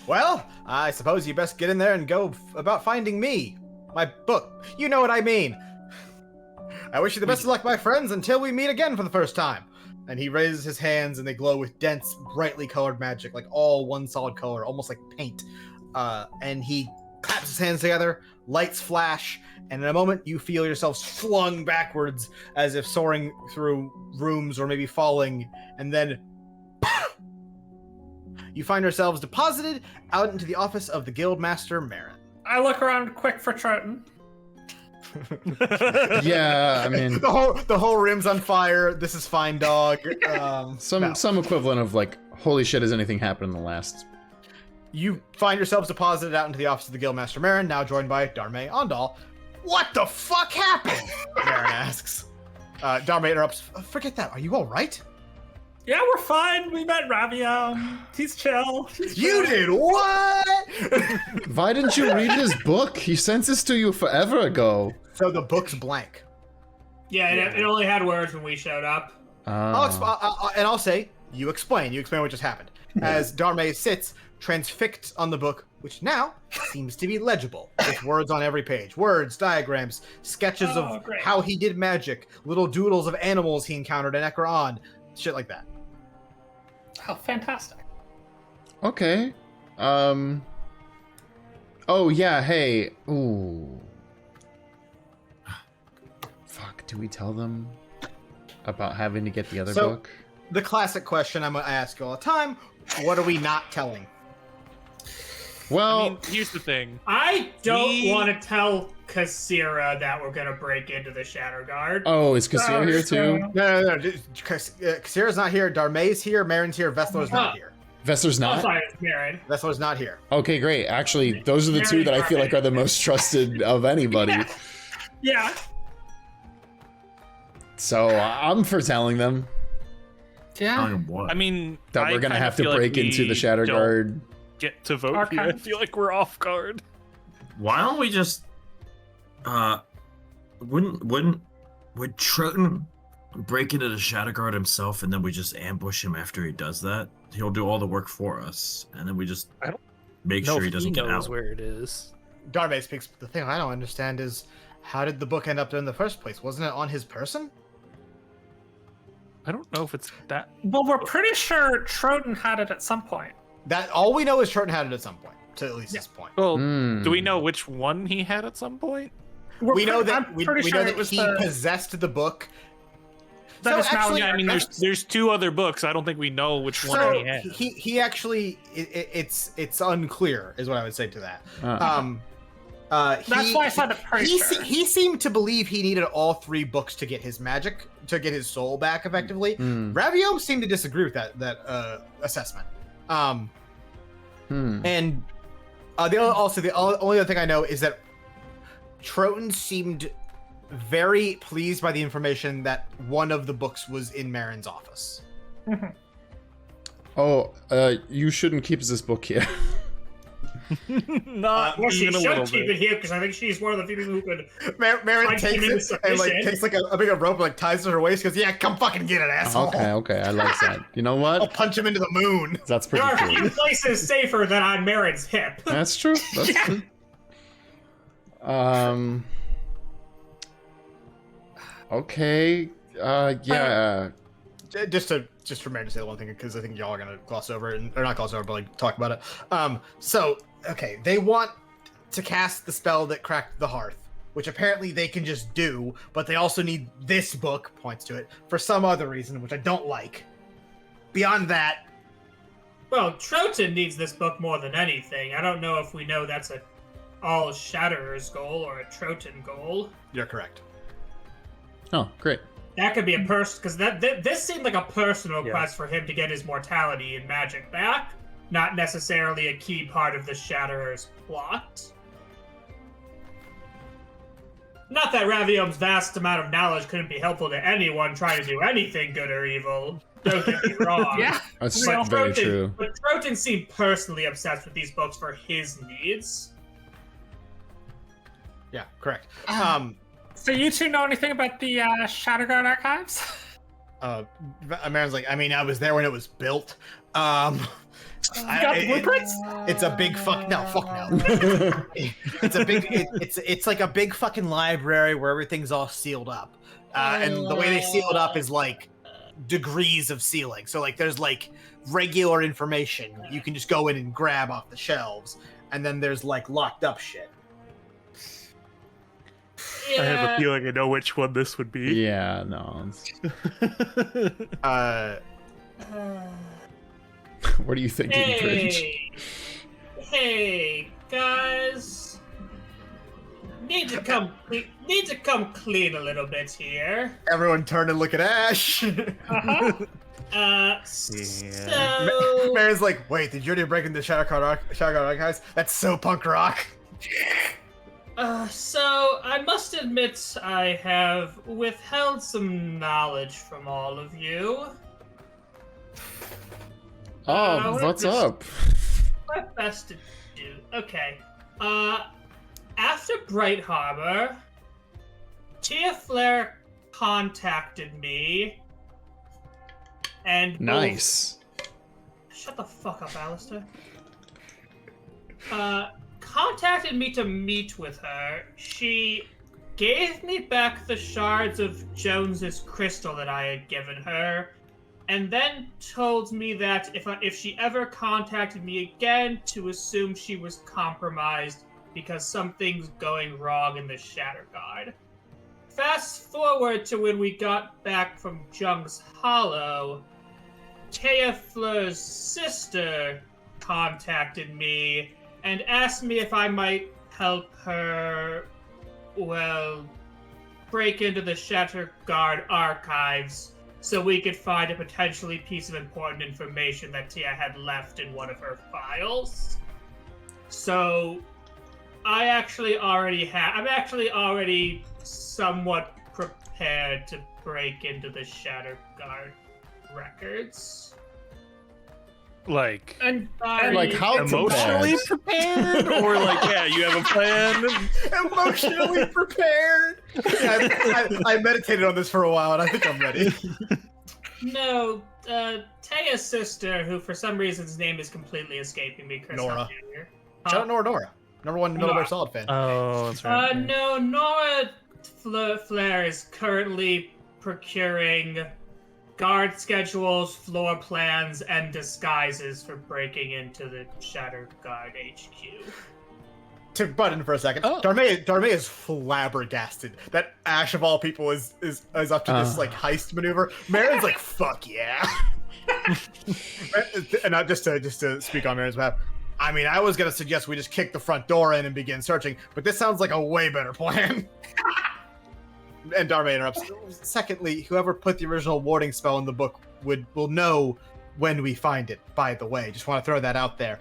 Speaker 1: Well, I suppose you best get in there and go about finding me, my book. You know what I mean. I wish you the best of luck, my friends, until we meet again for the first time. And he raises his hands, and they glow with dense, brightly colored magic, like all one solid color, almost like paint. And he claps his hands together, lights flash, and in a moment you feel yourselves flung backwards as if soaring through rooms or maybe falling, and then you find yourselves deposited out into the office of the Guildmaster Marin.
Speaker 2: I look around quick for Troton.
Speaker 4: Yeah, I mean,
Speaker 1: the whole room's on fire. This is fine, dog.
Speaker 4: some equivalent of like, holy shit, has anything happened in the last?
Speaker 1: You find yourselves deposited out into the office of the Guildmaster Marin, now joined by Darme Ondal. What the fuck happened? Marin asks. Darme interrupts. Forget that. Are you all right?
Speaker 2: Yeah, we're fine. We met Ravio. He's chill.
Speaker 1: You did what?
Speaker 4: Why didn't you read his book? He sent this to you forever ago.
Speaker 1: So the book's blank.
Speaker 5: Yeah, it only had words when we showed up.
Speaker 1: I'll say, you explain what just happened. As Darme sits, transfixed on the book, which now seems to be legible, with words on every page. Words, diagrams, sketches of how he did magic, little doodles of animals he encountered in Ekron, shit like that.
Speaker 2: Oh, fantastic.
Speaker 4: Okay. Oh, yeah, hey. Ooh. Fuck, do we tell them about having to get the other book?
Speaker 1: The classic question I ask you all the time, what are we not telling?
Speaker 4: Well,
Speaker 6: I mean, here's the thing.
Speaker 5: I don't want to tell Kasira that we're going to break into the Shatterguard.
Speaker 4: oh, is Kasira here too?
Speaker 1: No. Kasira's not here, Darme's here, Marin's here, Vessler's not here.
Speaker 4: Vesler's
Speaker 5: Oh,
Speaker 4: not?
Speaker 5: sorry, it's Marin.
Speaker 1: Vessler's not here.
Speaker 4: Okay, great. Actually, those are the two that I feel like are the most trusted of anybody.
Speaker 2: Yeah.
Speaker 4: So I'm for telling them
Speaker 6: Yeah.
Speaker 7: What?
Speaker 6: I mean,
Speaker 4: that we're gonna have to break into the Shatterguard.
Speaker 6: Get to vote here. I feel like we're off guard.
Speaker 7: Why don't we just would Troton break into the Shatterguard himself and then we just ambush him after he does that? He'll do all the work for us, and then we just make sure he doesn't get out.
Speaker 6: Where it is.
Speaker 1: Darme speaks. The thing I don't understand is, how did the book end up there in the first place? Wasn't it on his person?
Speaker 6: I don't know if it's that.
Speaker 2: Well, we're pretty sure Troton had it at some point.
Speaker 1: That all we know is Troton had it at some point. To at least this point.
Speaker 6: Well, do we know which one he had at some point?
Speaker 1: We know that
Speaker 2: I'm
Speaker 1: we
Speaker 2: pretty
Speaker 1: know
Speaker 2: sure
Speaker 1: that
Speaker 2: it was
Speaker 1: he
Speaker 2: the-
Speaker 1: possessed the book.
Speaker 2: That is now-
Speaker 1: actually,
Speaker 6: Yeah, I mean, there's two other books. I don't think we know which one he had.
Speaker 1: he actually it's unclear is what I would say to that.
Speaker 2: That's why I said it pretty sure.
Speaker 1: He seemed to believe he needed all three books to get his magic, to get his soul back effectively. Ravio seemed to disagree with that assessment. And the only other thing I know is that Troton seemed very pleased by the information that one of the books was in Marin's office.
Speaker 4: Oh, you shouldn't keep this book here.
Speaker 6: Not
Speaker 5: Well, she
Speaker 6: even a
Speaker 5: should
Speaker 6: little
Speaker 5: keep
Speaker 6: bit.
Speaker 5: it here because I think she's one of the few people who could.
Speaker 1: Marin
Speaker 5: Like,
Speaker 1: takes
Speaker 5: give me
Speaker 1: it and like
Speaker 5: submission.
Speaker 1: takes like a big rope, like ties to her waist, goes, "Yeah, come fucking get it, asshole."
Speaker 4: Okay, I like that. You know
Speaker 1: I'll
Speaker 4: what?
Speaker 1: punch him into the moon.
Speaker 4: That's
Speaker 5: There
Speaker 4: pretty
Speaker 5: are few
Speaker 4: cool.
Speaker 5: places safer than on Marin's hip.
Speaker 4: That's true. That's true. Okay. Yeah.
Speaker 1: Just for Marin to say the one thing, because I think y'all are gonna gloss over it, or not gloss over, but like talk about it. So okay, they want to cast the spell that cracked the hearth, which apparently they can just do, but they also need this book, points to it, for some other reason, which I don't like. Beyond that,
Speaker 5: Well, Troton needs this book more than anything. I don't know if we know that's a all Shatterers goal or a Troton goal.
Speaker 1: you're correct.
Speaker 4: Oh, great.
Speaker 5: That could be a person, because this seemed like a personal quest for him to get his mortality and magic back, not necessarily a key part of the Shatterers plot. Not that Raviom's vast amount of knowledge couldn't be helpful to anyone trying to do anything good or evil. Don't get me wrong.
Speaker 2: Yeah.
Speaker 4: That's
Speaker 5: But
Speaker 4: very true.
Speaker 5: But Troton seemed personally obsessed with these books for his needs.
Speaker 1: Yeah, correct.
Speaker 2: So you two know anything about the Shatterguard archives?
Speaker 1: Marin's like, I mean, I was there when it was built.
Speaker 2: You got blueprints?
Speaker 1: It's a big fuck no. It's a big it's like a big fucking library where everything's all sealed up. And the way they seal it up is like degrees of sealing. So like there's like regular information you can just go in and grab off the shelves, and then there's like locked up shit.
Speaker 6: I have a feeling I know which one this would be.
Speaker 4: Yeah, no. What are you thinking, Prij?
Speaker 5: Hey, guys. Need to come clean a little bit here.
Speaker 1: Everyone turn and look at Ash.
Speaker 5: So
Speaker 1: Marin's like, wait, did you already break into Shatterguard archives? That's so punk rock.
Speaker 5: So I must admit I have withheld some knowledge from all of you.
Speaker 4: Oh, what's up?
Speaker 5: My best to do. Okay. After Bright Harbor, Tia Flair contacted me, and
Speaker 4: Nice.
Speaker 5: Shut the fuck up, Alistair. Contacted me to meet with her. She gave me back the shards of Jones's crystal that I had given her, and then told me that if she ever contacted me again, to assume she was compromised because something's going wrong in the Shatterguard. Fast forward to when we got back from Jung's Hollow, Taya Fleur's sister contacted me and asked me if I might help her, well, break into the Shatterguard archives so we could find a potentially piece of important information that Tia had left in one of her files. So, I'm actually already somewhat prepared to break into the Shatterguard records.
Speaker 6: Like,
Speaker 4: Like how
Speaker 6: emotionally prepared? Or like, yeah, you have a plan?
Speaker 1: Emotionally prepared. Yeah, I meditated on this for a while, and I think I'm ready.
Speaker 5: No, Taya's sister, who for some reason's name is completely escaping me, Chris.
Speaker 1: Nora.
Speaker 5: Here.
Speaker 1: Shout out Nora. Number one Middlebury Solid fan.
Speaker 6: Oh, that's right.
Speaker 5: No, Nora Flair is currently procuring guard schedules, floor plans, and disguises for breaking into the Shatterguard HQ.
Speaker 1: To butt in for a second,
Speaker 6: Oh.
Speaker 1: Darmay is flabbergasted that Ash of all people is up to this like heist maneuver. Marin's like, fuck yeah. And not just to speak on Marin's behalf. I mean, I was gonna suggest we just kick the front door in and begin searching, but this sounds like a way better plan. And Darmay interrupts. Secondly, whoever put the original warding spell in the book will know when we find it, by the way. Just want to throw that out there.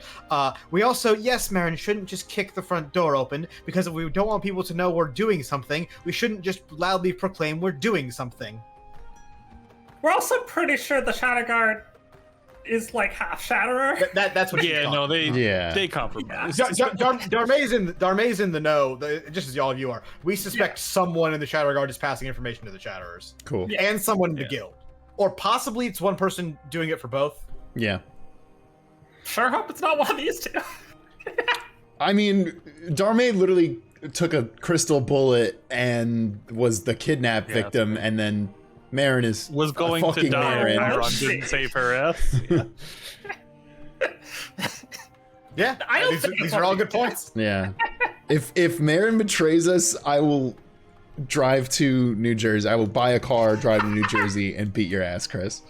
Speaker 1: We also, yes, Marin, shouldn't just kick the front door open, because if we don't want people to know we're doing something, we shouldn't just loudly proclaim we're doing something.
Speaker 2: We're also pretty sure the Shatterguard is like half Shatterer.
Speaker 1: That's what she's
Speaker 6: Yeah,
Speaker 1: talking
Speaker 6: no,
Speaker 1: about.
Speaker 6: they compromise.
Speaker 1: Darmay's in the know, just as all of you are. We suspect someone in the Shatterguard is passing information to the Shatterers.
Speaker 4: Cool.
Speaker 1: And someone in the guild. Or possibly it's one person doing it for both.
Speaker 4: Yeah.
Speaker 2: Sure hope it's not one of these two.
Speaker 4: I mean, Darmay literally took a crystal bullet and was the kidnap victim, and then Marin
Speaker 6: was going to
Speaker 4: fucking
Speaker 6: die.
Speaker 4: Marin.
Speaker 6: Chiron didn't save her ass. Yeah.
Speaker 1: Yeah,
Speaker 2: I don't think
Speaker 1: these are all good points.
Speaker 4: Yeah. If Marin betrays us, I will drive to New Jersey. I will buy a car, drive to New Jersey, and beat your ass, Chris.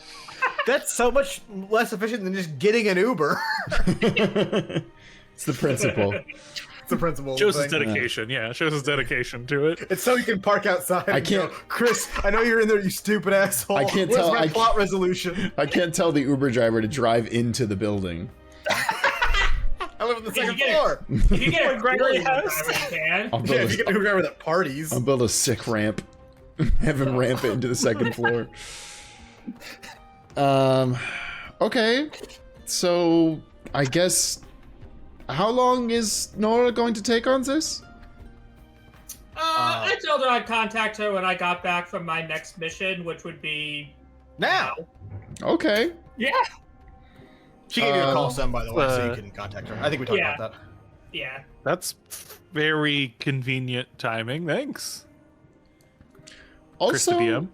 Speaker 1: That's so much less efficient than just getting an Uber.
Speaker 4: It's the principle.
Speaker 1: It's the principle.
Speaker 6: Shows his
Speaker 1: thing.
Speaker 6: dedication. Yeah, shows his dedication to it.
Speaker 1: It's so you can park outside.
Speaker 4: I
Speaker 1: and go,
Speaker 4: can't-
Speaker 1: Chris, I know you're in there, you stupid asshole.
Speaker 4: I can't
Speaker 1: Where's
Speaker 4: tell-
Speaker 1: my
Speaker 4: I
Speaker 1: plot resolution?
Speaker 4: I can't tell the Uber driver to drive into the building.
Speaker 1: I live on the
Speaker 5: Yeah,
Speaker 1: second
Speaker 5: you get
Speaker 1: floor.
Speaker 5: If you get a
Speaker 2: Gregory
Speaker 5: Gregory
Speaker 2: House.
Speaker 5: driver, you can.
Speaker 4: I'll
Speaker 1: Yeah,
Speaker 4: build,
Speaker 1: if you get an Uber driver that parties.
Speaker 4: I'll build a sick ramp. Have him ramp it into the second floor. Okay. So, I guess... How long is Nora going to take on this?
Speaker 5: I told her I'd contact her when I got back from my next mission, which would be
Speaker 1: Now.
Speaker 4: Okay.
Speaker 2: Yeah.
Speaker 1: She gave you a call, Sam, by the way, so you
Speaker 6: uh,
Speaker 1: can contact her. I think we talked
Speaker 5: yeah.
Speaker 1: about that.
Speaker 5: Yeah.
Speaker 6: That's very convenient timing. Thanks, Chris the
Speaker 4: Also,
Speaker 6: PM.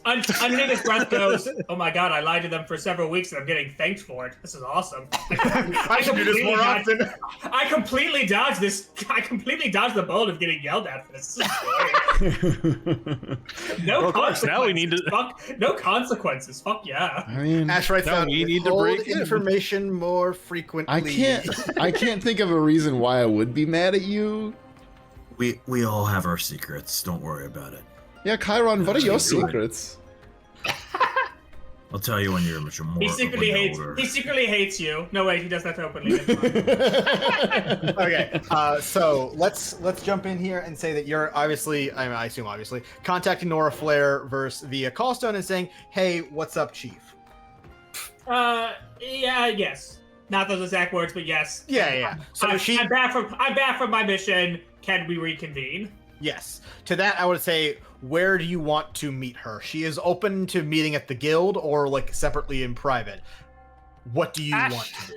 Speaker 5: Under his breath goes, "Oh my god, I lied to them for several weeks and I'm getting thanked for it. This is awesome."
Speaker 1: I should do this more often.
Speaker 5: I completely dodged this. I completely dodged the bullet of getting yelled at for this. This is great. No
Speaker 6: Well, of course,
Speaker 5: consequences.
Speaker 6: now we need to-
Speaker 5: Fuck, no consequences. Fuck yeah.
Speaker 4: I mean,
Speaker 1: Ash writes
Speaker 6: No,
Speaker 1: down,
Speaker 6: we need to
Speaker 1: withhold
Speaker 6: break in.
Speaker 1: information more frequently.
Speaker 4: I can't think of a reason why I would be mad at you.
Speaker 7: We all have our secrets. Don't worry about it.
Speaker 4: Yeah, Chiron, what are your secrets?
Speaker 7: I'll tell you when you're much more.
Speaker 5: He secretly
Speaker 7: when you're
Speaker 5: hates.
Speaker 7: older.
Speaker 5: He secretly hates you. No wait, he does that openly.
Speaker 1: Okay, so let's jump in here and say that you're obviously, I assume obviously, contacting Nora Flair via Callstone and saying, "Hey, what's up, Chief?"
Speaker 5: Yeah, yes. Not those exact words, but yes.
Speaker 1: Yeah. So
Speaker 5: I'm
Speaker 1: she,
Speaker 5: back from my mission. Can we reconvene?
Speaker 1: Yes. To that, I would say, where do you want to meet her? She is open to meeting at the guild or like separately in private. What do you
Speaker 2: Ash.
Speaker 1: want to do?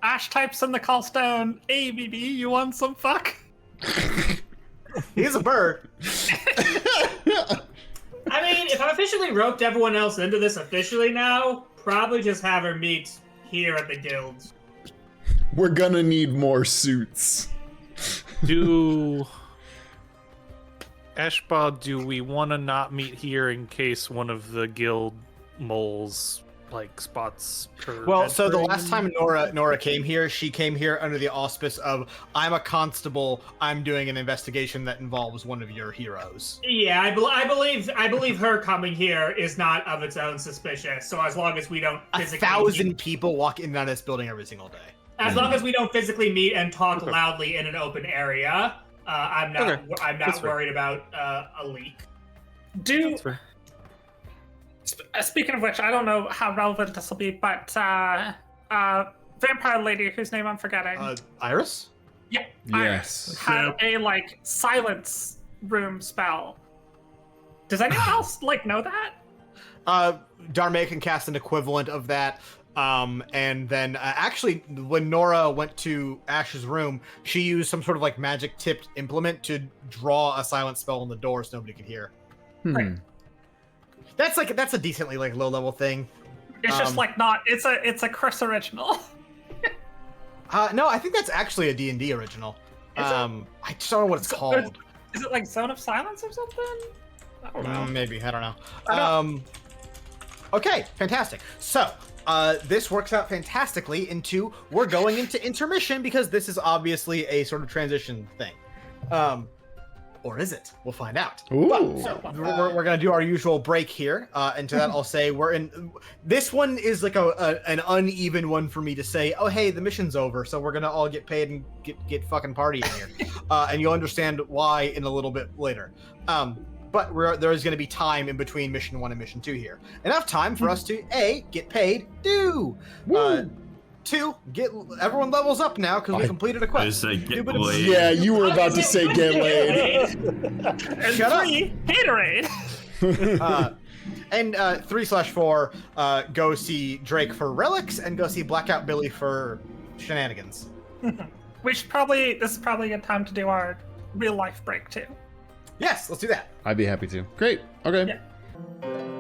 Speaker 2: Ash types in the callstone. Hey, BB, you want some fuck?
Speaker 1: He's a bird.
Speaker 5: I mean, if I officially roped everyone else into this officially now, probably just have her meet here at the guild.
Speaker 4: We're gonna need more suits.
Speaker 6: Do Ashba, do we want to not meet here in case one of the guild moles like spots her?
Speaker 1: Well, so the
Speaker 6: entering?
Speaker 1: last time Nora came here, she came here under the auspice of, I'm a constable, I'm doing an investigation that involves one of your heroes.
Speaker 5: Yeah, I believe her coming here is not of its own suspicious. So as long as we don't physically
Speaker 1: 1,000 people walk in and out of this building every single day.
Speaker 5: as long as we don't physically meet and talk loudly in an open area, I'm not worried about a leak.
Speaker 2: Speaking of which, I don't know how relevant this will be, but vampire lady whose name I'm forgetting.
Speaker 1: Iris?
Speaker 2: Yeah.
Speaker 4: Yes.
Speaker 2: Had a like silence room spell. Does anyone else like know that?
Speaker 1: Darmay can cast an equivalent of that. And then actually, when Nora went to Ash's room, she used some sort of like magic tipped implement to draw a silent spell on the door so nobody could hear.
Speaker 2: Right.
Speaker 1: That's a decently like low level thing.
Speaker 2: It's just like not. It's a Chris original.
Speaker 1: No, I think that's actually a D&D original. I just don't know what it's called.
Speaker 2: Is it like Zone of Silence or something? I don't know.
Speaker 1: Maybe, I don't know. Okay, fantastic. So, this works out fantastically into, we're going into intermission because this is obviously a sort of transition thing. Or is it? We'll find out.
Speaker 4: Ooh.
Speaker 1: But, we're going to do our usual break here. And to that, I'll say we're in... This one is like an uneven one for me to say, oh, hey, the mission's over, so we're going to all get paid and get fucking partying here. And you'll understand why in a little bit later. But there is going to be time in between mission 1 and mission 2 here. Enough time for us to, A, get paid, 2, everyone levels up now because we completed a
Speaker 7: I
Speaker 1: quest.
Speaker 7: say get laid.
Speaker 4: Yeah, you were about to say get laid.
Speaker 2: And
Speaker 1: Shut up.
Speaker 2: 3, haterade.
Speaker 1: And 3/4, go see Drake for relics and go see Blackout Billy for shenanigans.
Speaker 2: This is probably a good time to do our real life break too.
Speaker 1: Yes, let's do that.
Speaker 4: I'd be happy to. Great. Okay.
Speaker 2: Yeah.